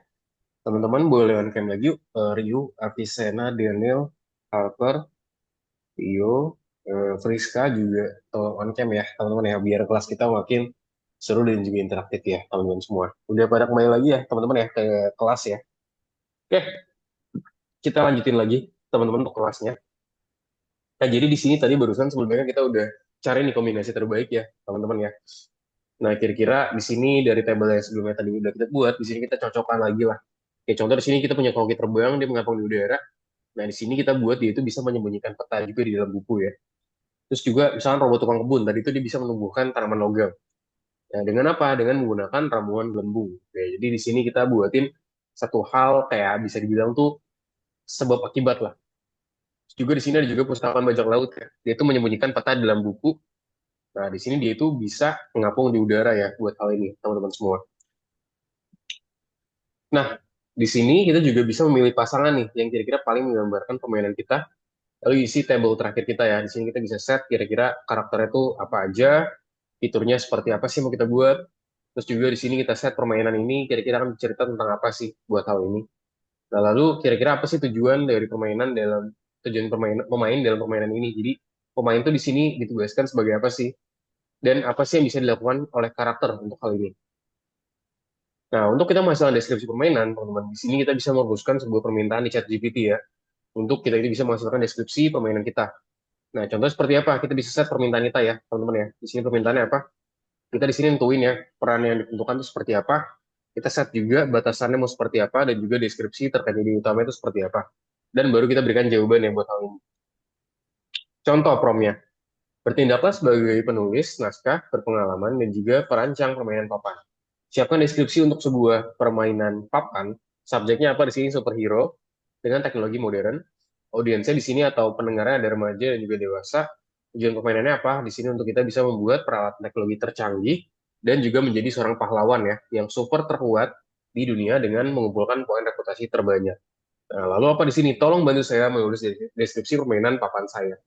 Teman-teman boleh on cam lagi yuk. Ryu, Avicenna, Daniel, Harper, Rio, Friska juga on cam ya teman-teman ya. Biar kelas kita makin seru dan juga interaktif ya teman-teman semua. Udah pada kembali lagi ya teman-teman ya ke kelas ya. Oke, kita lanjutin lagi teman-teman untuk kelasnya. Nah, jadi di sini tadi barusan sebelumnya kita udah cari nih kombinasi terbaik ya teman-teman ya. Nah, kira-kira di sini dari tabel yang sebelumnya tadi udah kita buat, di sini kita cocokkan lagi lah. Kayak contoh di sini kita punya koki terbang, dia mengapung di udara. Nah, di sini kita buat dia itu bisa menyembunyikan peta juga di dalam buku ya. Terus juga misalnya robot tukang kebun, tadi itu dia bisa menumbuhkan tanaman logam. Nah, dengan apa? Dengan menggunakan ramuan gelembung. Ya, jadi di sini kita buatin satu hal kayak bisa dibilang tuh sebab akibat lah. Terus juga di sini ada juga pustakaan bajak laut ya. Dia itu menyembunyikan peta dalam buku. Nah, di sini dia itu bisa mengapung di udara ya buat hal ini, teman-teman semua. Nah, di sini kita juga bisa memilih pasangan nih yang kira-kira paling menggambarkan permainan kita. Lalu isi table terakhir kita ya. Di sini kita bisa set kira-kira karakternya tuh apa aja, fiturnya seperti apa sih mau kita buat. Terus juga di sini kita set permainan ini kira-kira akan cerita tentang apa sih buat hal ini. Nah, lalu kira-kira apa sih tujuan dari permainan dalam tujuan pemain dalam permainan ini. Jadi pemain tuh di sini ditugaskan sebagai apa sih? Dan apa sih yang bisa dilakukan oleh karakter untuk hal ini. Nah, untuk kita menghasilkan deskripsi permainan, teman-teman, di sini kita bisa merumuskan sebuah permintaan di ChatGPT ya, untuk kita ini bisa menghasilkan deskripsi permainan kita. Nah, contoh seperti apa? Kita bisa set permintaan kita ya, teman-teman ya. Di sini permintaannya apa? Kita di sini nentuin ya, peran yang ditentukan itu seperti apa. Kita set juga batasannya mau seperti apa, dan juga deskripsi terkait ide utama itu seperti apa. Dan baru kita berikan jawaban ya buat hal ini. Contoh promnya, bertindaklah sebagai penulis naskah berpengalaman dan juga perancang permainan papan. Siapkan deskripsi untuk sebuah permainan papan. Subjeknya apa di sini superhero dengan teknologi modern. Audiensnya di sini atau pendengarnya ada remaja dan juga dewasa. Tujuan permainannya apa? Di sini untuk kita bisa membuat peralatan teknologi tercanggih dan juga menjadi seorang pahlawan ya yang super terkuat di dunia dengan mengumpulkan poin reputasi terbanyak. Nah, lalu apa di sini? Tolong bantu saya menulis deskripsi permainan papan saya.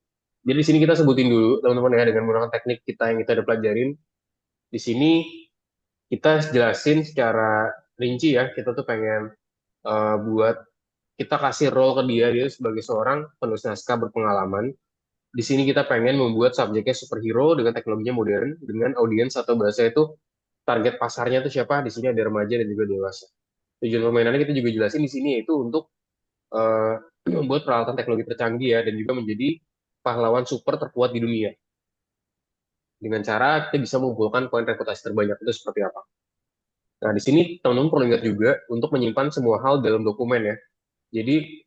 Jadi di sini kita sebutin dulu teman-teman ya dengan menggunakan teknik kita yang kita udah pelajarin. Di sini kita jelasin secara rinci ya, kita tuh pengen buat kita kasih role ke dia sebagai seorang penulis naskah berpengalaman. Di sini kita pengen membuat subjeknya superhero dengan teknologinya modern, dengan audiens atau bahasa itu target pasarnya itu siapa? Di sini ada remaja dan juga dewasa. Tujuan permainannya kita juga jelasin di sini yaitu untuk uh, membuat peralatan teknologi tercanggih ya dan juga menjadi pahlawan super terkuat di dunia. Dengan cara kita bisa mengumpulkan poin reputasi terbanyak itu seperti apa. Nah, di sini teman-teman perlu ingat juga untuk menyimpan semua hal dalam dokumen ya. Jadi,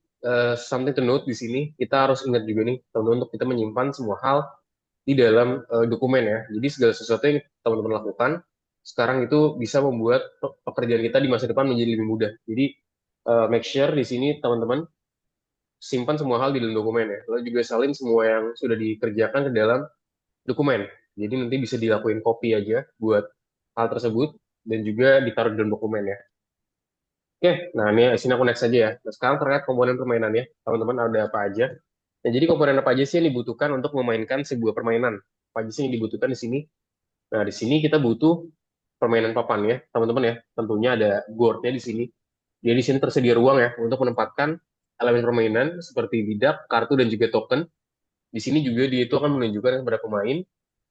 something to note di sini, kita harus ingat juga nih, teman-teman, untuk kita menyimpan semua hal di dalam dokumen ya. Jadi, segala sesuatu yang teman-teman lakukan, sekarang itu bisa membuat pekerjaan kita di masa depan menjadi lebih mudah. Jadi, make sure di sini, teman-teman, simpan semua hal di dalam dokumen ya. Lalu juga salin semua yang sudah dikerjakan ke dalam dokumen. Jadi, nanti bisa dilakuin copy aja buat hal tersebut, dan juga ditaruh di dalam dokumen ya. Oke, nah ini sini aku next aja ya. Nah, sekarang terkait komponen permainannya, teman-teman ada apa aja? Nah, jadi komponen apa aja sih yang dibutuhkan untuk memainkan sebuah permainan? Apa aja sih yang dibutuhkan di sini? Nah, di sini kita butuh permainan papan ya, teman-teman ya. Tentunya ada boardnya di sini. Jadi di sini tersedia ruang ya untuk menempatkan elemen permainan seperti lidak, kartu, dan juga token. Di sini juga dia itu akan menunjukkan kepada pemain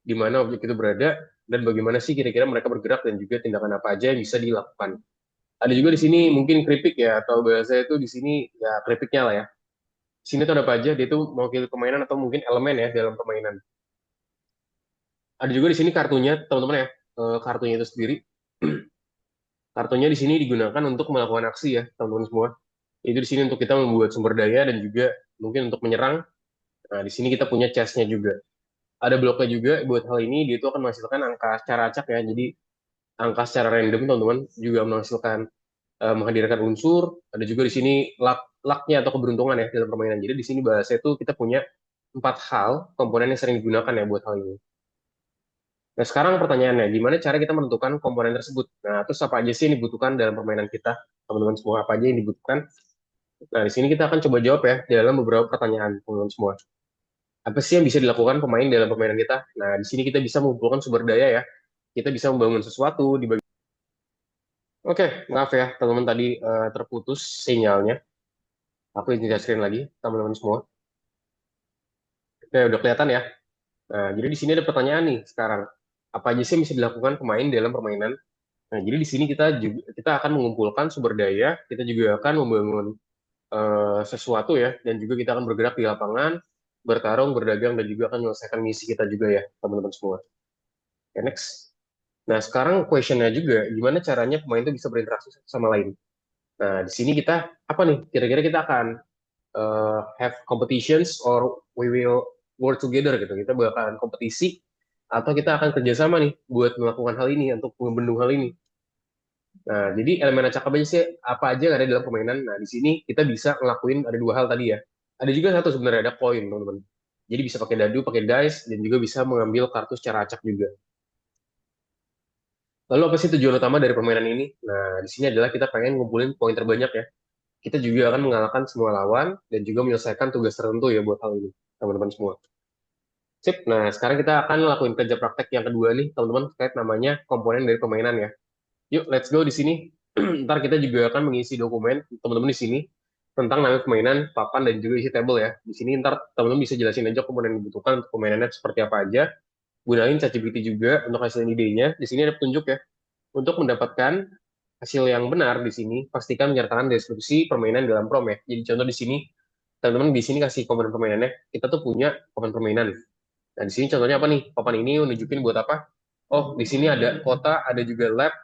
di mana objek itu berada dan bagaimana sih kira-kira mereka bergerak dan juga tindakan apa aja yang bisa dilakukan. Ada juga di sini mungkin keripik ya atau bahasa itu di sini ya keripiknya lah ya. Di sini tuh ada apa aja? Dia tuh mewakili permainan atau mungkin elemen ya dalam permainan. Ada juga di sini kartunya teman-teman ya. Kartunya itu sendiri. Kartunya di sini digunakan untuk melakukan aksi ya teman-teman semua. Itu di sini untuk kita membuat sumber daya dan juga mungkin untuk menyerang. Nah, di sini kita punya chestnya juga. Ada bloknya juga buat hal ini dia itu akan menghasilkan angka secara acak ya. Jadi angka secara random teman-teman juga menghasilkan menghadirkan unsur. Ada juga di sini luck-nya atau keberuntungan ya dalam permainan. Jadi di sini bahasa itu kita punya 4 hal komponen yang sering digunakan ya buat hal ini. Nah, sekarang pertanyaannya, gimana cara kita menentukan komponen tersebut? Nah, terus apa aja sih yang dibutuhkan dalam permainan kita? Teman-teman semua, apa aja yang dibutuhkan? Nah, di sini kita akan coba jawab ya dalam beberapa pertanyaan, teman-teman semua. Apa sih yang bisa dilakukan pemain dalam permainan kita? Nah, di sini kita bisa mengumpulkan sumber daya ya. kita bisa membangun sesuatu di bagian. Oke, maaf ya teman-teman tadi terputus sinyalnya. Aku izin share screen lagi, teman-teman semua. Oke, udah kelihatan ya. Nah, jadi di sini ada pertanyaan nih sekarang. Apa aja sih yang bisa dilakukan pemain dalam permainan? Nah, jadi di sini kita akan mengumpulkan sumber daya, kita juga akan membangun sesuatu ya, dan juga kita akan bergerak di lapangan, bertarung, berdagang, dan juga akan menyelesaikan misi kita juga ya, teman-teman semua. Oke, next. Nah, sekarang question-nya juga, gimana caranya pemain itu bisa berinteraksi satu sama lain? Nah, di sini kita, apa nih? Kira-kira kita akan have competitions or we will work together gitu. Kita bakalan kompetisi atau kita akan kerjasama nih buat melakukan hal ini untuk membendung hal ini. Nah, jadi elemen acak apa aja sih? Apa aja yang ada dalam permainan? Nah, di sini kita bisa ngelakuin ada dua hal tadi ya. Ada juga satu sebenarnya, ada koin, teman-teman. Jadi bisa pakai dadu, pakai dice, dan juga bisa mengambil kartu secara acak juga. Lalu apa sih tujuan utama dari permainan ini? Nah, di sini adalah kita pengen ngumpulin poin terbanyak ya. Kita juga akan mengalahkan semua lawan dan juga menyelesaikan tugas tertentu ya buat hal ini, teman-teman semua. Sip. Nah, sekarang kita akan lakuin kerja praktek yang kedua nih, teman-teman, terkait namanya komponen dari permainan ya. Yuk, let's go di sini. Ntar kita juga akan mengisi dokumen, teman-teman di sini, tentang nama permainan, papan, dan juga isi table ya. Di sini ntar teman-teman bisa jelasin aja komponen yang dibutuhkan untuk permainannya seperti apa aja. Gunain ChatGPT juga untuk hasil idenya. Di sini ada petunjuk ya. Untuk mendapatkan hasil yang benar di sini, pastikan menyertakan deskripsi permainan dalam prom ya. Jadi contoh di sini, teman-teman di sini kasih komponen permainannya. Kita tuh punya komponen permainan. Nah, di sini contohnya apa nih? Papan ini nunjukin buat apa? Oh, di sini ada kota, ada juga lab,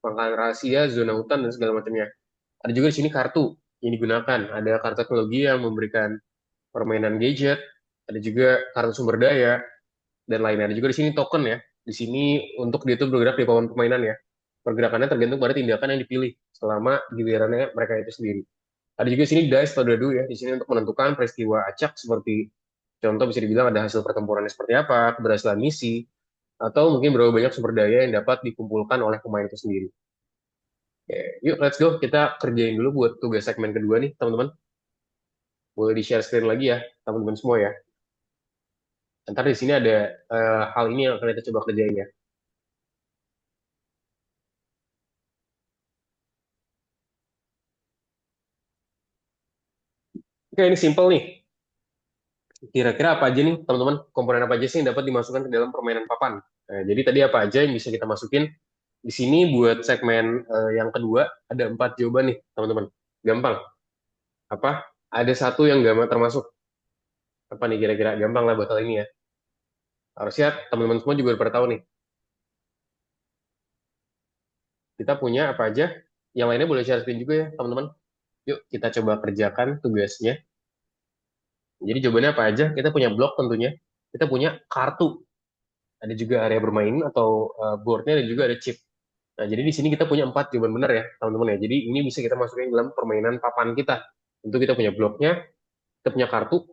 pangkalan rahasia, zona hutan, dan segala macamnya. Ada juga di sini kartu yang digunakan. Ada kartu teknologi yang memberikan permainan gadget, ada juga kartu sumber daya, dan lainnya. Ada juga di sini token ya. Di sini untuk dia itu bergerak di papan permainan ya. Pergerakannya tergantung pada tindakan yang dipilih selama gilirannya mereka itu sendiri. Ada juga di sini dice atau dadu ya. Di sini untuk menentukan peristiwa acak seperti contoh bisa dibilang ada hasil pertempurannya seperti apa, keberhasilan misi, atau mungkin berapa banyak sumber daya yang dapat dikumpulkan oleh pemain itu sendiri. Oke, yuk let's go. Kita kerjain dulu buat tugas segmen kedua nih, teman-teman. Boleh di-share screen lagi ya, teman-teman semua ya. Ntar di sini ada hal ini yang akan kita coba kerjain ya. Oke, ini simple nih. Kira-kira apa aja nih, teman-teman? Komponen apa aja sih yang dapat dimasukkan ke dalam permainan papan? Nah, jadi tadi apa aja yang bisa kita masukin? Di sini buat segmen yang kedua, ada 4 jawaban nih, teman-teman. Gampang. Apa? Ada satu yang nggak termasuk. Apa nih kira-kira? Gampang lah buat hal ini ya. Harusnya teman-teman semua juga udah pada tahu nih. Kita punya apa aja? Yang lainnya boleh share screen juga ya, teman-teman. Yuk, kita coba kerjakan tugasnya. Jadi jawabannya apa aja? Kita punya blok tentunya. Kita punya kartu. Ada juga area bermain atau boardnya dan juga ada chip. Nah, jadi di sini kita punya 4 jawaban benar ya, teman-teman ya. Jadi ini bisa kita masukin dalam permainan papan kita. Tentu kita punya bloknya, kita punya kartu,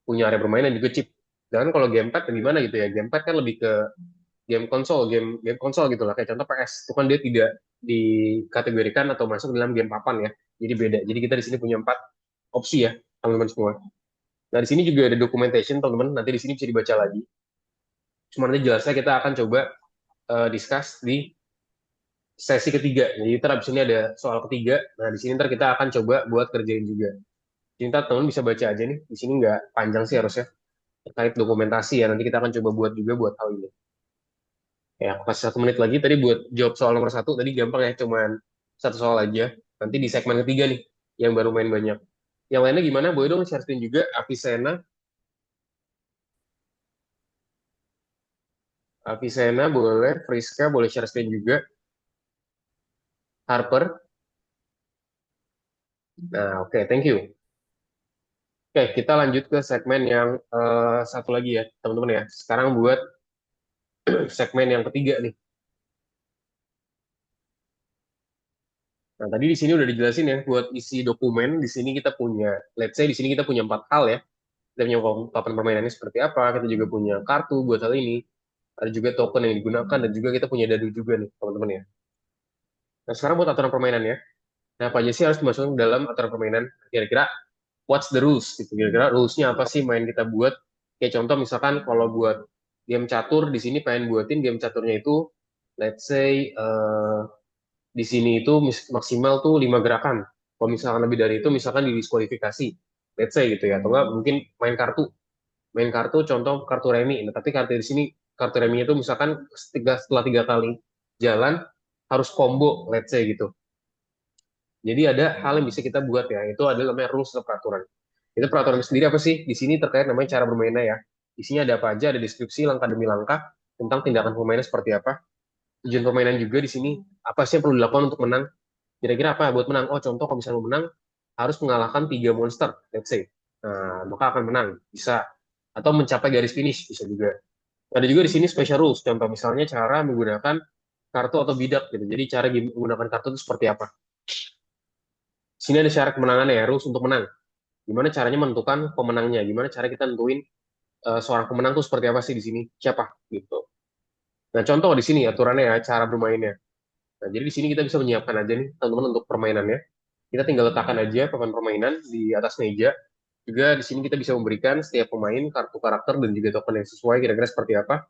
punya area bermain dan juga chip. Dan kalau gamepad gimana gitu ya? Gamepad kan lebih ke game konsol gitu lah. Kayak contoh PS, itu kan dia tidak dikategorikan atau masuk dalam game papan ya. Jadi beda. Jadi kita di sini punya 4 opsi ya, teman-teman semua. Nah, di sini juga ada documentation, teman-teman. Nanti di sini bisa dibaca lagi. Cuma nanti jelasnya kita akan coba discuss di sesi ketiga. Jadi ntar abis ini ada soal ketiga. Nah, di sini ntar kita akan coba buat kerjain juga. Jadi ntar teman bisa baca aja nih. Di sini nggak panjang sih harusnya. Terkait dokumentasi ya. Nanti kita akan coba buat juga buat hal ini. Ya, aku kasih 1 menit lagi. Tadi buat jawab soal nomor 1. Tadi gampang ya. Cuman 1 soal aja. Nanti di segmen ketiga nih. Yang baru main banyak. Yang lainnya gimana? Boleh dong share screen juga. Avicenna. Avicenna boleh. Friska boleh share screen juga. Harper. Nah, oke. Thank you. Oke, kita lanjut ke segmen yang satu lagi ya, teman-teman ya. Sekarang buat segmen yang ketiga nih. Nah, tadi di sini udah dijelasin ya, buat isi dokumen, di sini kita punya, let's say di sini kita punya 4 hal ya. Kita punya papan permainannya seperti apa, kita juga punya kartu buat hal ini, ada juga token yang digunakan, dan juga kita punya dadu juga nih, teman-teman ya. Nah, sekarang buat aturan permainannya. Nah, apa aja sih harus dimasukkan dalam aturan permainan? Kira-kira, what's the rules? Gitu. Kira-kira rules-nya apa sih main kita buat? Kayak contoh misalkan kalau buat game catur, di sini pengen buatin game caturnya itu let's say di sini itu maksimal tuh 5 gerakan. Kalau misalkan lebih dari itu, misalkan didiskualifikasi, let's say gitu ya. Atau enggak mungkin main kartu contoh kartu remi. Nah, tapi kartu di sini kartu remi itu misalkan setelah 3 kali jalan harus combo, let's say gitu. Jadi ada hal yang bisa kita buat ya, itu adalah namanya rules atau peraturan. Itu peraturan sendiri apa sih? Di sini terkait namanya cara bermainnya ya. Di sini ada apa aja, ada deskripsi langkah demi langkah tentang tindakan pemainnya seperti apa. Tujuan permainan juga di sini, apa sih yang perlu dilakukan untuk menang? Kira-kira apa buat menang? Oh, contoh kalau misalnya mau menang, harus mengalahkan 3 monster, let's say. Nah, maka akan menang, bisa. Atau mencapai garis finish, bisa juga. Ada juga di sini special rules, contoh misalnya cara menggunakan kartu atau bidak gitu. Jadi cara menggunakan kartu itu seperti apa? Di sini ada syarat kemenangannya ya, rules untuk menang. Gimana caranya menentukan pemenangnya? Gimana cara kita nentuin seorang pemenang itu seperti apa sih di sini? Siapa gitu. Nah, contoh di sini aturannya ya, cara bermainnya. Nah, jadi di sini kita bisa menyiapkan aja nih teman-teman untuk permainannya. Kita tinggal letakkan aja papan permainan di atas meja. Juga di sini kita bisa memberikan setiap pemain kartu karakter dan juga token yang sesuai kira-kira seperti apa.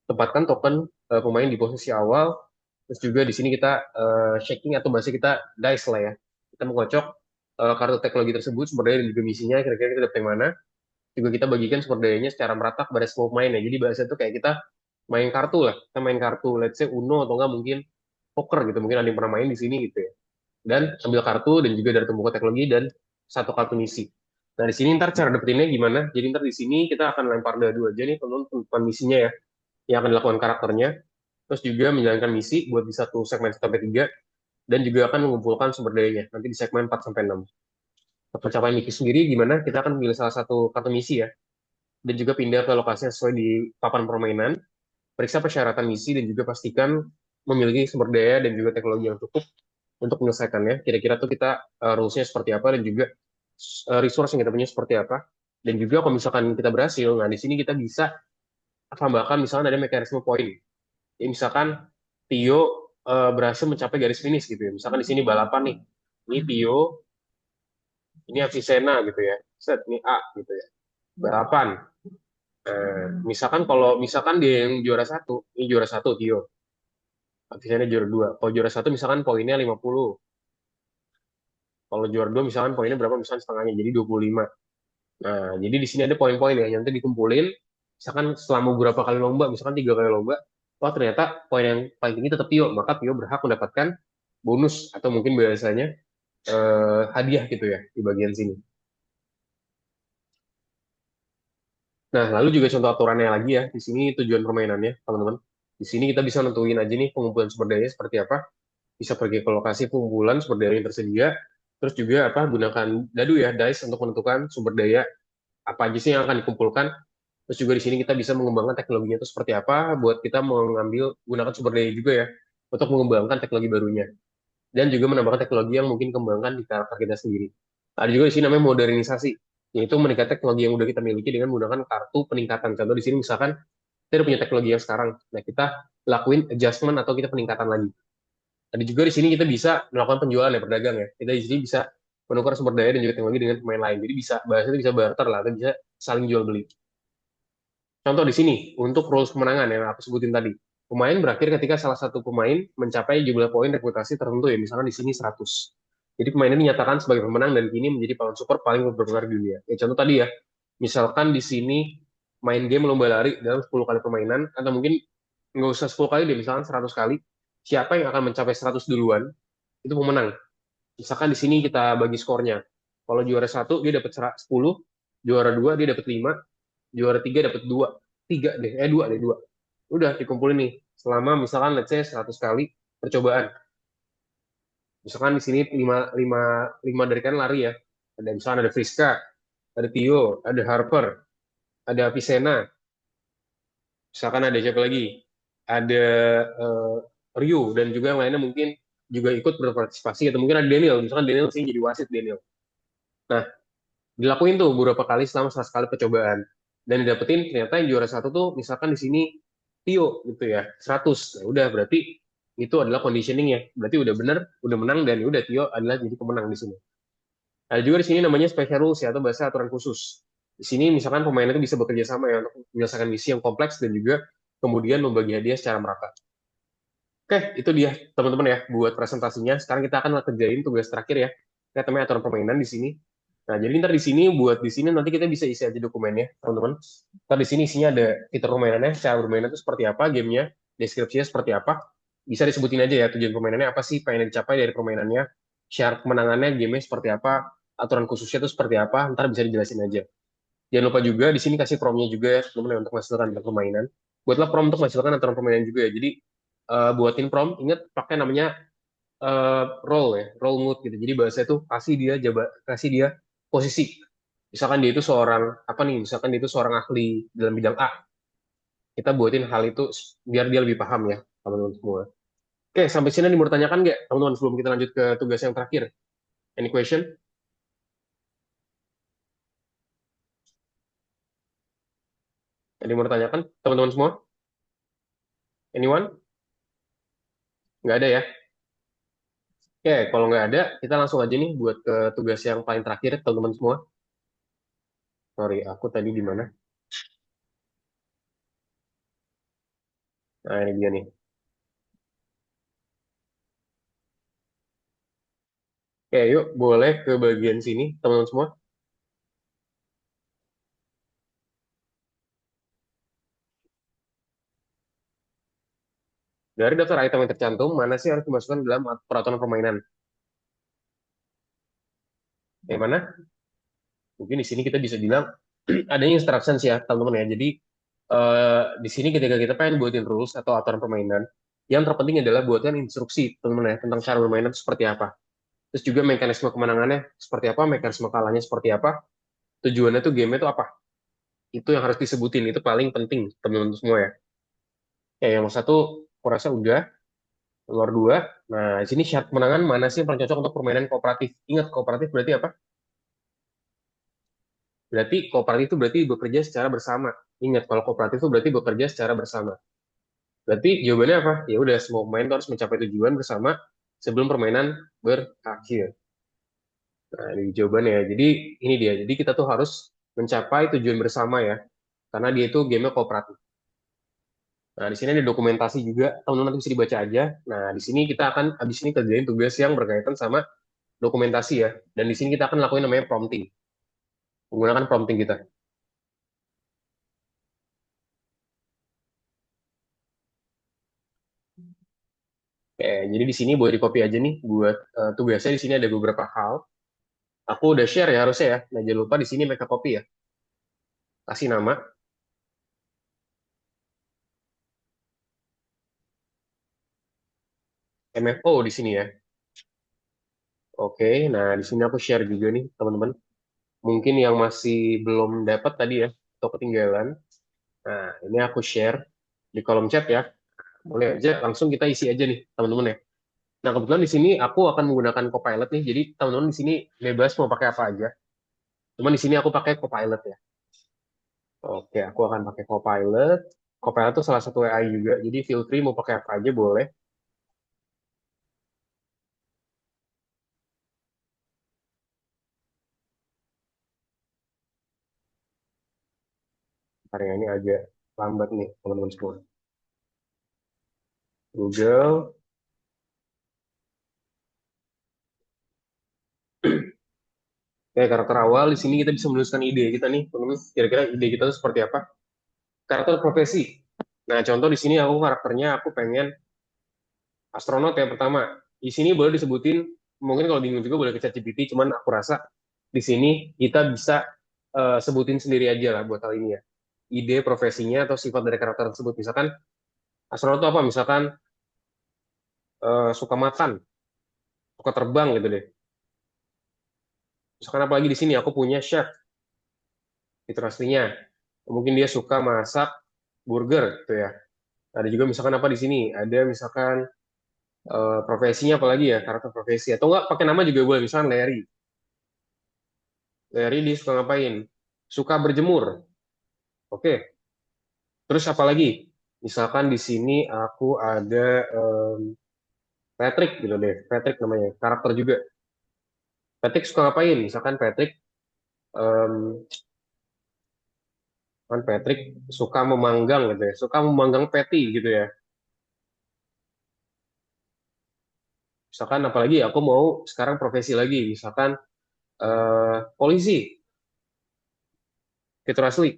Tempatkan token pemain di posisi awal. Terus juga di sini kita shaking atau bahasa kita dice lah ya. Kita mengocok kartu teknologi tersebut, sumber daya dan juga misinya, kira-kira kita dapat yang mana. Juga kita bagikan sumber dayanya secara merata kepada semua pemain ya. Jadi bahasa itu kayak kita main kartu lah. Kita main kartu, let's say Uno atau enggak mungkin poker gitu. Mungkin ada yang pernah main di sini gitu ya. Dan ambil kartu dan juga dari buku teknologi dan satu kartu misi. Nah, di sini ntar cara dapetinnya gimana? Jadi ntar di sini kita akan lempar dadu aja nih teman-teman misinya ya, yang akan dilakukan karakternya. Terus juga menjalankan misi buat di satu segmen 1 sampai 3 dan juga akan mengumpulkan sumber dayanya nanti di segmen 4 sampai 6. Pencapaian misi sendiri gimana? Kita akan memilih salah satu kartu misi ya dan juga pindah ke lokasi yang sesuai di papan permainan. Periksa persyaratan misi dan juga pastikan memiliki sumber daya dan juga teknologi yang cukup untuk menyelesaikannya. Kira-kira tuh kita rules-nya seperti apa dan juga resource yang kita punya seperti apa. Dan juga kalau misalkan kita berhasil, nah di sini kita bisa tambahkan misalnya ada mekanisme poin. Ya, misalkan Tio berhasil mencapai garis finish gitu ya. Misalkan di sini balapan nih. Ini Tio, ini Avicenna gitu ya. Set, ini A gitu ya. Balapan. Misalkan kalau misalkan dia yang juara 1, ini juara 1 Tio. Avicenna juara 2. Kalau juara 1 misalkan poinnya 50. Kalau juara 2 misalkan poinnya berapa? Misalkan setengahnya, jadi 25. Nah, jadi di sini ada poin-poin ya, yang nanti dikumpulin, misalkan selama beberapa kali lomba, misalkan 3 kali lomba, oh ternyata poin yang paling tinggi tetap Tio, maka Tio berhak mendapatkan bonus, atau mungkin biasanya hadiah gitu ya, di bagian sini. Nah, lalu juga contoh aturannya lagi ya, di sini tujuan permainannya, teman-teman. Di sini kita bisa nentuin aja nih pengumpulan sumber daya seperti apa, bisa pergi ke lokasi pengumpulan sumber daya yang tersedia, terus juga apa gunakan dadu ya, dice untuk menentukan sumber daya apa aja sih yang akan dikumpulkan. Terus juga di sini kita bisa mengembangkan teknologinya itu seperti apa buat kita mengambil gunakan sumber daya juga ya untuk mengembangkan teknologi barunya dan juga menambahkan teknologi yang mungkin kembangkan di karakter kita sendiri. Ada juga di sini namanya modernisasi, yaitu meningkatkan teknologi yang udah kita miliki dengan menggunakan kartu peningkatan. Contoh di sini misalkan kita punya teknologi yang sekarang, nah kita lakuin adjustment atau kita peningkatan lagi. Ada juga di sini kita bisa melakukan penjualan ya, pedagang ya. Kita di sini bisa menukar sumber daya dan juga teknologi dengan pemain lain. Jadi bisa bahasanya bisa barter lah, atau bisa saling jual beli. Contoh di sini, untuk rules kemenangan yang aku sebutin tadi. Pemain berakhir ketika salah satu pemain mencapai jumlah poin reputasi tertentu ya, misalnya di sini 100. Jadi pemain ini dinyatakan sebagai pemenang dan kini menjadi pahlawan super paling berpengaruh di dunia. Ya, contoh tadi ya, misalkan di sini main game lomba lari dalam 10 kali permainan, atau mungkin nggak usah 10 kali deh, misalkan 100 kali, siapa yang akan mencapai 100 duluan, itu pemenang. Misalkan di sini kita bagi skornya. Kalau juara 1 dia dapat 10, juara 2 dia dapat 5, juara 3 dapat 2. 3 deh, 2 deh, 2. Udah dikumpulin nih. Selama misalkan let's say 100 kali percobaan. Misalkan di sini 5 dari kan lari ya. Ada misalkan ada Friska, ada Tio, ada Harper, ada Avicenna. Misalkan ada siapa lagi? Ada Ryu dan juga yang lainnya mungkin juga ikut berpartisipasi atau mungkin ada Daniel, misalkan Daniel sih jadi wasit Daniel. Nah, dilakuin tuh beberapa kali selama 100 kali percobaan dan didapetin ternyata yang juara 1 tuh misalkan di sini Tio gitu ya 100. Nah, udah berarti itu adalah conditioning ya, berarti udah bener, udah menang dan udah Tio adalah jadi pemenang di sini. Ada juga di sini namanya special rules ya, atau bahasa aturan khusus. Di sini misalkan pemain itu bisa bekerja sama ya untuk menyelesaikan misi yang kompleks dan juga kemudian membagi hadiah secara merata. Oke, itu dia teman-teman ya buat presentasinya. Sekarang kita akan kerjain tugas terakhir ya. Kita namanya aturan permainan di sini. Nah, jadi ntar di sini buat di sini nanti kita bisa isi aja dokumennya, teman-teman. Ntar di sini isinya ada fitur permainannya, cara bermainnya itu seperti apa, gamenya, deskripsinya seperti apa. Bisa disebutin aja ya tujuan permainannya apa sih, pengen dicapai dari permainannya, syarat kemenangannya, gamenya seperti apa, aturan khususnya itu seperti apa, ntar bisa dijelasin aja. Jangan lupa juga di sini kasih promnya juga ya, teman-teman ya, untuk menghasilkan aturan permainan. Buatlah prom untuk menghasilkan aturan permainan juga ya. Jadi buatin prom, ingat pakai namanya role ya, role mood gitu. Jadi bahasa itu kasih dia posisi. Misalkan dia itu seorang apa nih? Misalkan dia itu seorang ahli dalam bidang A. Kita buatin hal itu biar dia lebih paham ya, teman-teman semua. Oke, sampai sini ada mau ditanyakan nggak, teman-teman, sebelum kita lanjut ke tugas yang terakhir? Any question? Ada yang mau ditanyakan, teman-teman semua? Anyone? Nggak ada ya? Oke, kalau nggak ada, kita langsung aja nih buat ke tugas yang paling terakhir, teman-teman semua. Sorry, aku tadi di mana? Nah, ini dia nih. Oke, yuk, boleh ke bagian sini, teman-teman semua. Dari daftar item yang tercantum, mana sih harus dimasukkan dalam peraturan permainan? Yang mana? Mungkin di sini kita bisa bilang adanya instructions ya, teman-teman ya. Jadi di sini ketika kita pengen buatin rules atau aturan permainan, yang terpenting adalah buatkan instruksi, teman-teman ya, tentang cara bermainan itu seperti apa. Terus juga mekanisme kemenangannya seperti apa, mekanisme kalahnya seperti apa, tujuannya tuh game itu apa. Itu yang harus disebutin, itu paling penting, teman-teman semua ya. Ya, yang satu, aku rasa udah. Nomor dua, nah di sini syarat kemenangan mana sih yang paling cocok untuk permainan kooperatif? Ingat, kooperatif berarti apa? Berarti kooperatif itu berarti bekerja secara bersama. Ingat, kalau kooperatif itu berarti bekerja secara bersama. Berarti jawabannya apa? Ya udah, semua pemain itu harus mencapai tujuan bersama sebelum permainan berakhir. Nah, ini jawabannya ya. Jadi ini dia. Jadi kita tuh harus mencapai tujuan bersama ya. Karena dia itu game kooperatif. Nah, di sini ada dokumentasi juga. Teman-teman nanti bisa dibaca aja. Nah, di sini kita akan habis ini kerjain tugas yang berkaitan sama dokumentasi ya. Dan di sini kita akan lakuin namanya prompting. Menggunakan prompting kita. Oke, jadi di sini boleh di copy aja nih buat tugasnya. Di sini ada beberapa hal. Aku udah share ya harusnya ya. Nah, jangan lupa di sini mereka copy ya. Kasih nama MFO di sini ya. Oke, nah di sini aku share juga nih teman-teman. Mungkin yang masih belum dapat tadi ya atau ketinggalan. Nah, ini aku share di kolom chat ya. Boleh aja langsung kita isi aja nih teman-teman ya. Nah, kebetulan di sini aku akan menggunakan Copilot nih. Jadi teman-teman di sini bebas mau pakai apa aja. Cuman di sini aku pakai Copilot ya. Oke, aku akan pakai Copilot. Copilot itu salah satu AI juga. Jadi feel free mau pakai apa aja boleh. Karya ini agak lambat nih teman-teman semua. Google. Kayak karakter awal di sini kita bisa menuliskan ide kita nih, teman-teman. Kira-kira ide kita itu seperti apa? Karakter profesi. Nah, contoh di sini aku karakternya aku pengen astronot yang pertama. Di sini boleh disebutin, mungkin kalau bingung juga boleh ke ChatGPT, cuman aku rasa di sini kita bisa sebutin sendiri aja lah buat hal ini ya. Ide profesinya atau sifat dari karakter tersebut. Misalkan astronot itu apa? Misalkan suka makan, suka terbang gitu deh. Misalkan apalagi di sini aku punya chef, itu aslinya. Mungkin dia suka masak burger gitu ya. Ada juga misalkan apa di sini? Ada misalkan profesinya apalagi ya, karakter profesi. Atau enggak pakai nama juga boleh, misalkan Larry. Larry dia suka ngapain? Suka berjemur. Oke. Terus apa lagi? Misalkan di sini aku ada Patrick gitu deh. Patrick namanya, karakter juga. Patrick suka ngapain? Misalkan Patrick em, kan Patrick suka memanggang gitu ya. Suka memanggang patty gitu ya. Misalkan apalagi aku mau sekarang profesi lagi, misalkan polisi, fitur asli,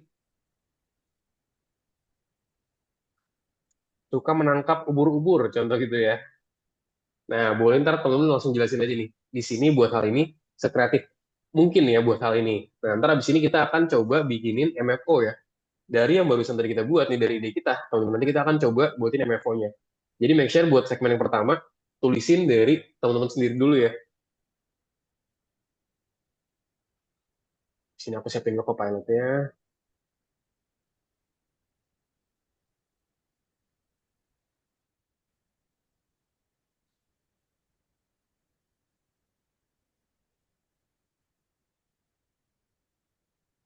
suka menangkap ubur-ubur, contoh gitu ya. Nah, boleh ntar temen-temen langsung jelasin aja nih. Di sini buat hal ini sekreatif mungkin ya buat hal ini. Nah, ntar abis ini kita akan coba bikinin MFO ya. Dari yang barusan tadi kita buat nih, dari ide kita, teman-teman, nanti kita akan coba buatin MFO-nya. Jadi make sure buat segmen yang pertama, tulisin dari teman-teman sendiri dulu ya. Di sini aku siapin ke Copilot-nya.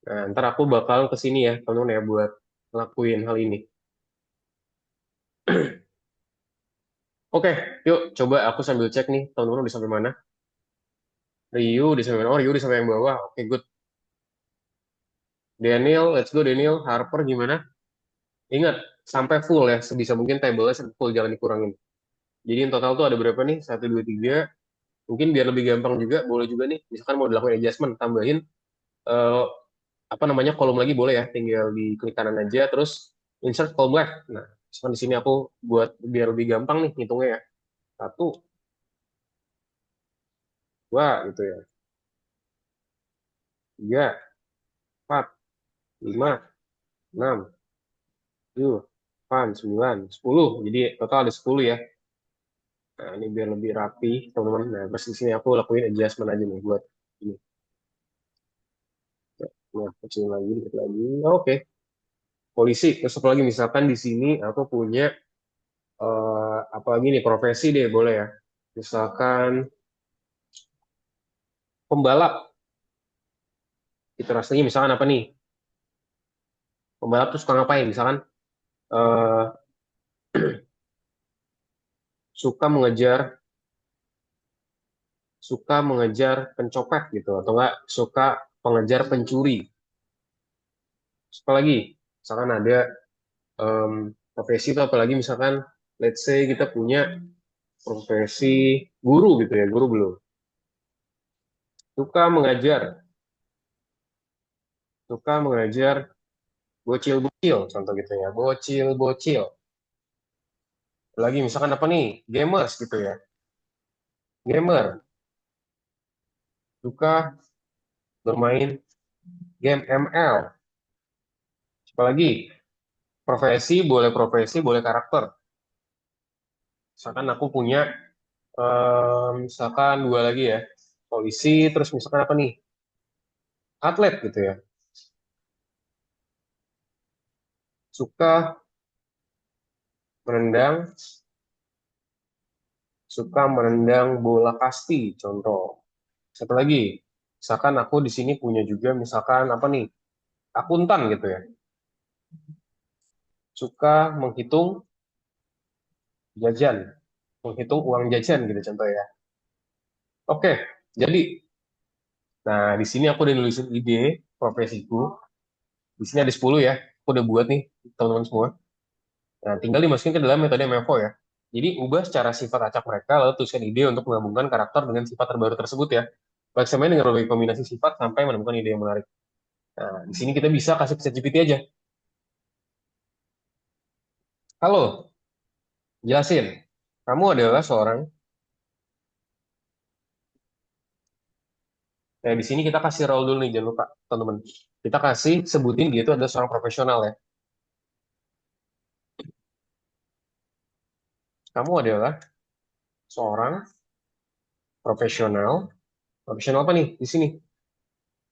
Nah, ntar aku bakal ke sini ya, teman-teman ya, buat ngelakuin hal ini. Oke, yuk coba aku sambil cek nih, teman-teman udah sampai mana? Ryu udah sampai mana? Oh, Ryu udah sampai yang bawah. Oke, good. Daniel, let's go Daniel. Harper gimana? Ingat, sampai full ya, sebisa mungkin table-nya sampai full, jangan dikurangin. Jadi in total tuh ada berapa nih? Satu, dua, tiga. Mungkin biar lebih gampang juga, boleh juga nih. Misalkan mau dilakukan adjustment, tambahin eh, apa namanya kolom lagi boleh ya. Tinggal di klik kanan aja, terus insert column left. Nah, misalkan di sini aku buat biar lebih gampang nih ngitungnya ya. Satu, dua, gitu ya. Tiga, empat, lima, enam, tujuh, 8, 9, 10. Jadi total ada 10 ya. Nah, ini biar lebih rapi, teman-teman. Nah, terus di sini aku lakuin adjustment aja nih buat ini. Nah, kecil lagi, dikit lagi. Oke. Polisi. Terus apa lagi? Misalkan di sini aku punya apa lagi nih? Profesi deh, boleh ya. Misalkan pembalap. Itu rasanya misalkan apa nih? Pembalap tuh suka ngapain? Misalkan eh, suka mengejar pencopet gitu, atau enggak suka mengejar pencuri. Terus apa lagi? Misalkan ada em, profesi itu apalagi misalkan let's say kita punya profesi guru gitu ya, guru belum. Suka mengajar, bocil-bocil, contoh gitu ya, bocil-bocil. Lagi misalkan apa nih, gamers gitu ya, gamer, suka bermain game ML. Apalagi profesi, boleh karakter. Misalkan aku punya, misalkan dua lagi ya, polisi, terus misalkan apa nih, atlet gitu ya, suka menendang, bola kasti, contoh. Satu lagi, misalkan aku di sini punya juga misalkan apa nih, akuntan gitu ya, suka jajan, menghitung uang jajan gitu contoh ya. Oke, jadi, nah di sini aku udah nulisin ide profesiku. Di sini ada 10 ya, aku udah buat nih teman-teman semua. Nah, tinggal dimasukin ke dalam metode MFO ya. Jadi ubah secara sifat acak mereka, lalu tuliskan ide untuk menggabungkan karakter dengan sifat terbaru tersebut ya. Maksimalnya dengan berbagai kombinasi sifat sampai menemukan ide yang menarik. Nah, di sini kita bisa kasih ke ChatGPT aja. Halo, jelasin. Kamu adalah seorang. Nah, di sini kita kasih role dulu nih, jangan lupa, teman-teman. Kita kasih sebutin dia itu adalah seorang profesional ya. Kamu adalah seorang profesional. Profesional apa nih di sini?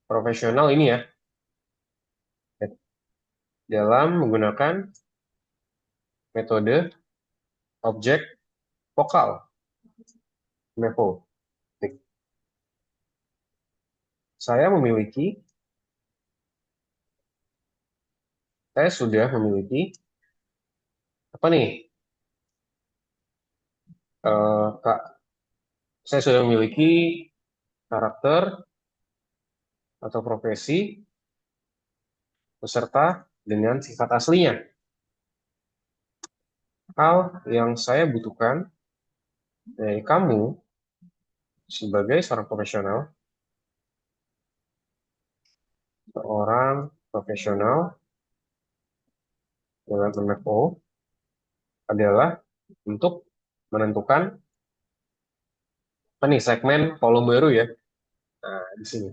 Profesional ini ya, dalam menggunakan metode objek vokal, MEVO. Saya sudah memiliki apa nih? Kak, saya sudah memiliki karakter atau profesi beserta dengan sifat aslinya. Hal yang saya butuhkan dari kamu sebagai seorang profesional dengan MFO adalah untuk menentukan apa nih segmen kolom baru ya. Nah, di sini.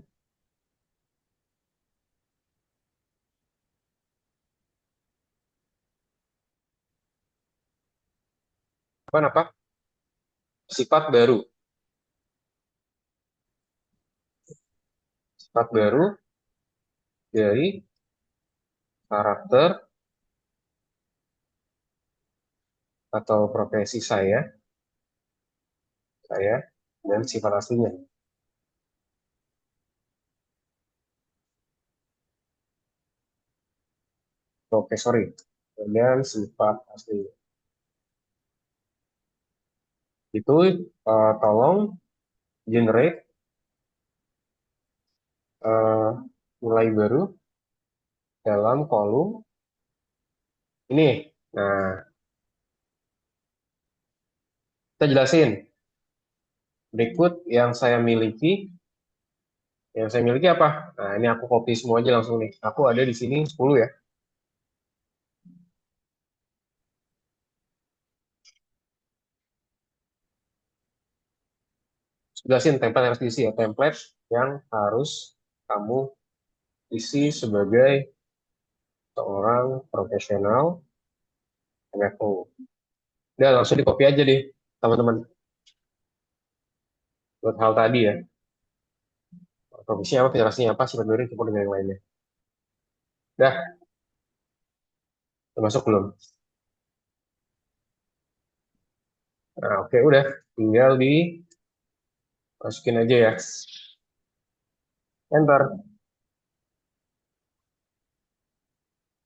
Apa? Sifat baru. Sifat baru dari karakter atau profesi saya dan sifat aslinya. Oke, sorry. Dan sifat asli. Itu tolong generate nilai baru dalam kolom ini. Nah, kita jelasin. Berikut yang saya miliki. Yang saya miliki apa? Nah, ini aku copy semua aja langsung nih. Aku ada di sini 10 ya. Jelasin template yang harus diisi ya. Template yang harus kamu isi sebagai seorang profesional MFO. Udah langsung di copy aja deh, teman-teman. Buat hal tadi ya. Profesinya apa, penjelasannya apa, sifat baru, campur dengan yang lainnya. Udah, termasuk belum? Nah, oke, udah. Tinggal dimasukin aja ya. Enter.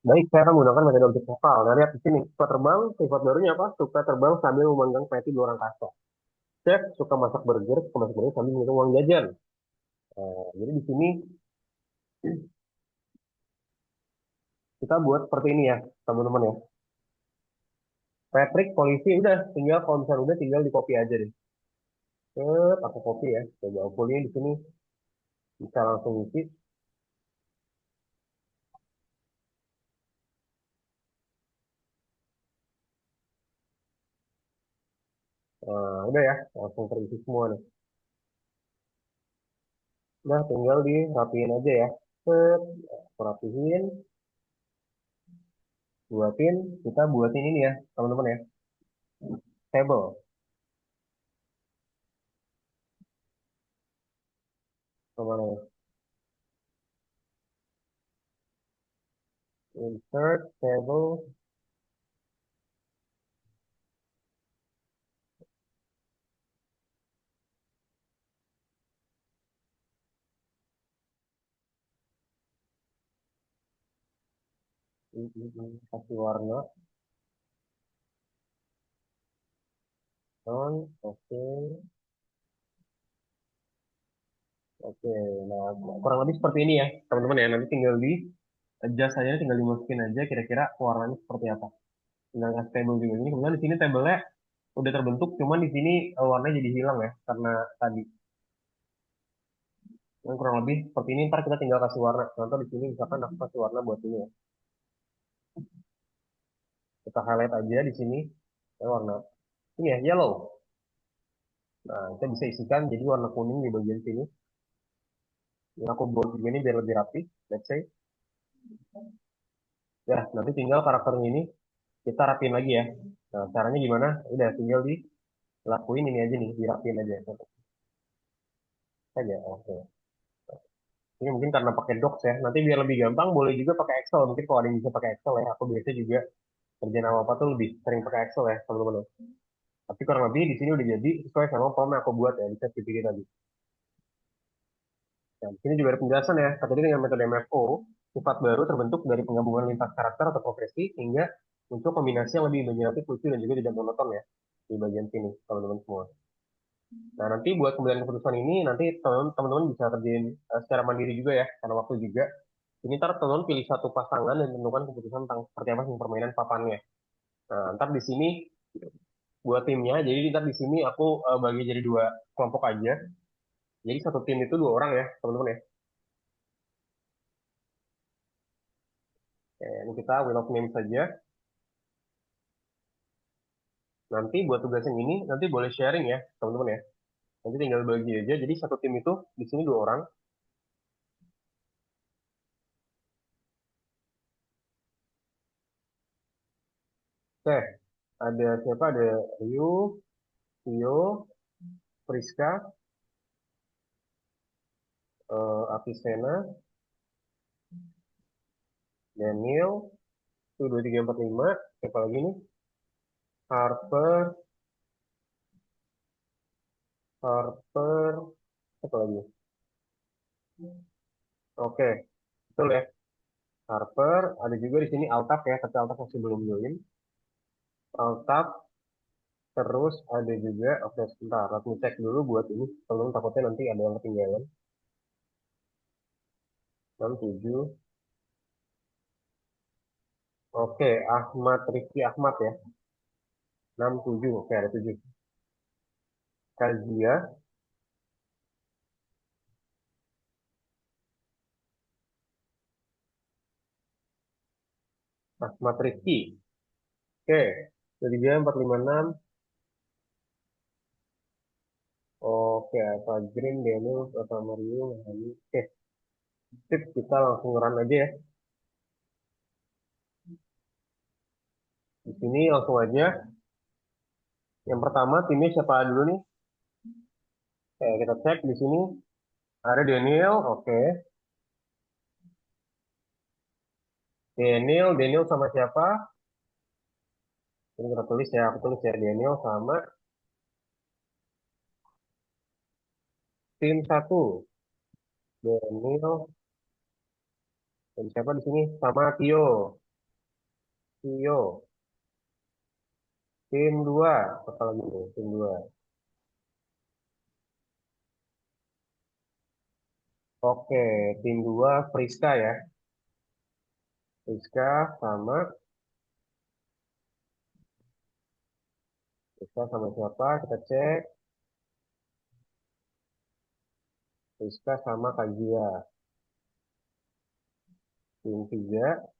Baik, saya akan menggunakan metode objek vokal. Nah, lihat di sini. Suka terbang, sifat barunya apa? Suka terbang sambil memanggang peti di luar angkasa. Chef, suka masak burger sambil menghitung uang jajan. Nah, jadi di sini kita buat seperti ini ya, teman-teman ya. Patrick, polisi, udah. Tinggal, kalau misalnya udah, tinggal di copy aja deh. Aku copy ya. Coba fullnya di sini. Bisa langsung isi. Nah, udah ya, langsung terisi semua nih. Udah, tinggal dirapiin aja ya. Aku rapihin, kita buatin ini ya, teman-teman ya. Table. Kemana ya? Insert table. Kasih warna. Oke. Oke, nah kurang lebih seperti ini ya, teman-teman ya. Nanti tinggal di adjust aja, tinggal dimasukin aja kira-kira warnanya seperti apa. Tinggal kasih table juga. Ini kemudian di sini tabelnya udah terbentuk, cuman di sini warnanya jadi hilang ya, karena tadi. Yang kurang lebih seperti ini, ntar kita tinggal kasih warna. Contoh di sini misalkan aku kasih warna buat ini ya. Kita highlight aja di sini, warna ini ya, yellow. Nah, kita bisa isikan jadi warna kuning di bagian sini. Ini aku buat begini biar lebih rapi, let's say. Ya, nanti tinggal karakternya ini kita rapiin lagi ya. Nah, caranya gimana? Udah, tinggal dilakuin ini aja nih, dirapiin aja. Aja, oke. Ini mungkin karena pakai Docs ya. Nanti biar lebih gampang, boleh juga pakai Excel. Mungkin kalau ada yang bisa pakai Excel ya. Aku biasa juga kerjaan apa tuh lebih sering pakai Excel ya, teman-teman. Tapi kurang lebih di sini udah jadi sesuai sama form yang aku buat ya di ChatGPT tadi. Nah, di sini juga ada penjelasan ya. Tadi dengan metode MFO, sifat baru terbentuk dari penggabungan lintas karakter atau profesi hingga muncul kombinasi yang lebih imajinatif, lucu, dan juga tidak monoton ya di bagian sini, teman-teman semua. Nah, nanti buat pemilihan keputusan ini, nanti teman-teman bisa kerjain secara mandiri juga ya, karena waktu juga. Ini ntar teman-teman pilih satu pasangan dan tentukan keputusan tentang seperti apa sih permainan papannya. Nah, ntar di sini buat timnya, jadi ntar di sini aku bagi jadi dua kelompok aja. Jadi satu tim itu 2 orang ya, teman-teman ya. Oke, ini kita wheel of name saja. Nanti buat tugas yang ini, nanti boleh sharing ya, teman-teman ya. Nanti tinggal bagi aja. Jadi satu tim itu di sini 2 orang. Oke, ada siapa? Ada Ryu, Tio, Friska, Avicenna, Daniel, 1, 2, 3, 4, 5. Siapa lagi nih? Harper, Harper, apa lagi? Oke, betul ya. Harper, ada juga di sini Altaf ya, tapi Altaf masih belum join. Altaf, terus ada juga, oke sebentar, let me cek dulu buat ini, teman-teman takutnya nanti ada yang ketinggalan. 67. Oke, Ahmad Rifki Ahmad ya. 67, oke ada 7. Kazia, Ahmad Rifki. Oke, jadi dia 456. Oke, apa Green, Daniel, apa Mario, Mahani. Oke, sip, kita langsung run aja ya. Di sini langsung aja. Yang pertama timnya siapa dulu nih? Oke, kita cek di sini. Ada Daniel, oke. Daniel sama siapa? Ini kita tulis ya, aku tulis ya Daniel sama tim 1. Daniel dan siapa di sini? Sama Tio. Tio. Tim 2. Apa lagi nih? Tim 2. Oke, tim 2 Friska ya. Friska sama siapa? Kita cek. Friska sama Kazia. Tim 3.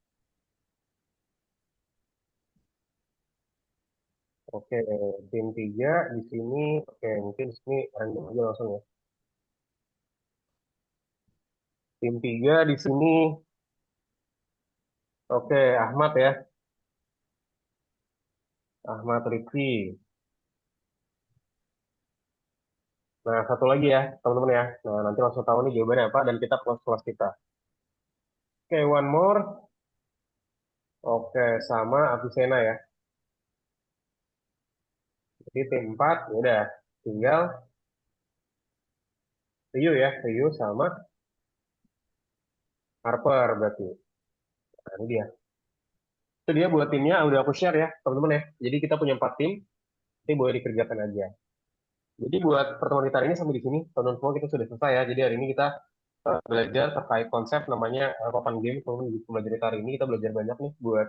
Oke, tim 3 di sini. Oke, mungkin di sini random aja langsung ya. Tim 3 di sini. Oke, Ahmad ya. Ahmad Rifki. Nah, satu lagi ya, teman-teman ya. Nah, nanti langsung tahu nih jawabannya apa dan kita kelas kita. Oke, one more. Oke, sama Avicenna ya. Jadi tim 4, ya udah. Tinggal Ryu ya, Ryu sama Harper berarti. Nah, ini dia. Itu dia buat timnya, udah aku share ya, teman-teman ya. Jadi kita punya 4 tim, ini boleh dikerjakan aja. Jadi buat pertemuan kita hari ini sampai di sini, teman-teman semua kita sudah selesai ya. Jadi hari ini kita belajar terkait konsep namanya papan game. Teman-teman di pembelajaran hari ini kita belajar banyak nih buat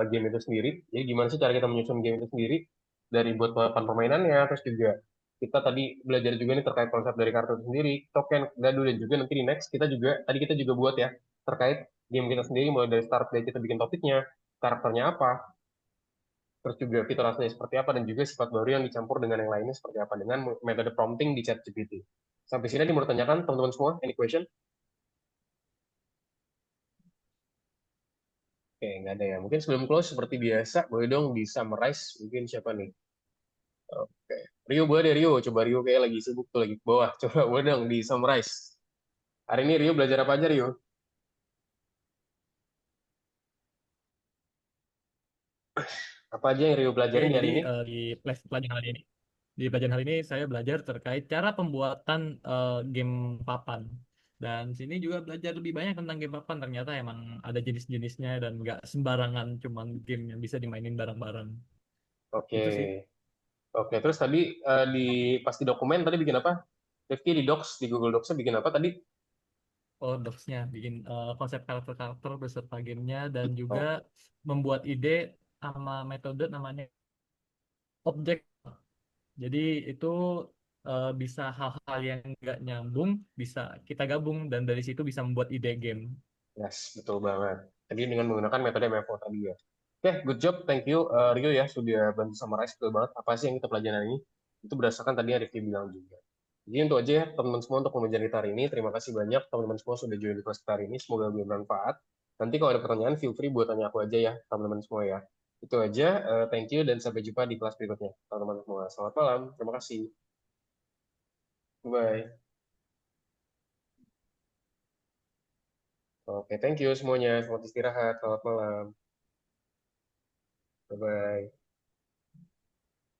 game itu sendiri. Jadi gimana sih cara kita menyusun game itu sendiri dari buat papan permainannya, terus juga kita tadi belajar juga nih terkait konsep dari kartu itu sendiri, token, dadu dan juga nanti di next kita juga buat ya terkait game kita sendiri mulai dari start dari kita bikin topiknya, karakternya apa, terus juga fitur aslinya seperti apa dan juga sifat baru yang dicampur dengan yang lainnya seperti apa dengan metode prompting di ChatGPT. Sampai sini mau tanyakan teman-teman semua, any question? Oke, nggak ada ya. Mungkin sebelum close, seperti biasa, boleh dong di summarize. Mungkin siapa nih? Oke. Rio, boleh deh Rio. Coba Rio kayak lagi sibuk tuh, lagi ke bawah. Coba boleh dong di summarize. Hari ini Rio belajar apa aja, Rio? Apa aja yang Rio Oke, pelajarin di hari jadi ini? di pelajaran hari ini saya belajar terkait cara pembuatan game papan. Dan sini juga belajar lebih banyak tentang game papan. Ternyata emang ada jenis-jenisnya dan nggak sembarangan cuman game yang bisa dimainin bareng-bareng. Oke. Itu sih. Oke, terus tadi di pas di dokumen tadi bikin apa? Rifki di Docs, di Google Docs-nya bikin apa tadi? Oh, docs-nya bikin konsep karakter-karakter beserta gamenya dan juga Oh, membuat ide sama metode namanya objek. Jadi itu bisa hal-hal yang nggak nyambung bisa kita gabung dan dari situ bisa membuat ide game. Yes, betul banget. Tadi dengan menggunakan metode MFO tadi ya. Oke, good job. Thank you, Rio ya, sudah bantu summarize betul banget apa sih yang kita pelajari hari ini. Itu berdasarkan tadi yang Rifki bilang juga. Jadi untuk aja ya, teman-teman semua untuk pembelajaran kita hari ini. Terima kasih banyak teman-teman semua sudah join di kelas kita hari ini. Semoga bermanfaat. Nanti kalau ada pertanyaan, feel free buat tanya aku aja ya, teman-teman semua ya. Itu aja, thank you dan sampai jumpa di kelas berikutnya, teman-teman semua. Selamat malam, terima kasih. Bye. Oke, thank you semuanya. Selamat istirahat. Selamat malam. Bye-bye.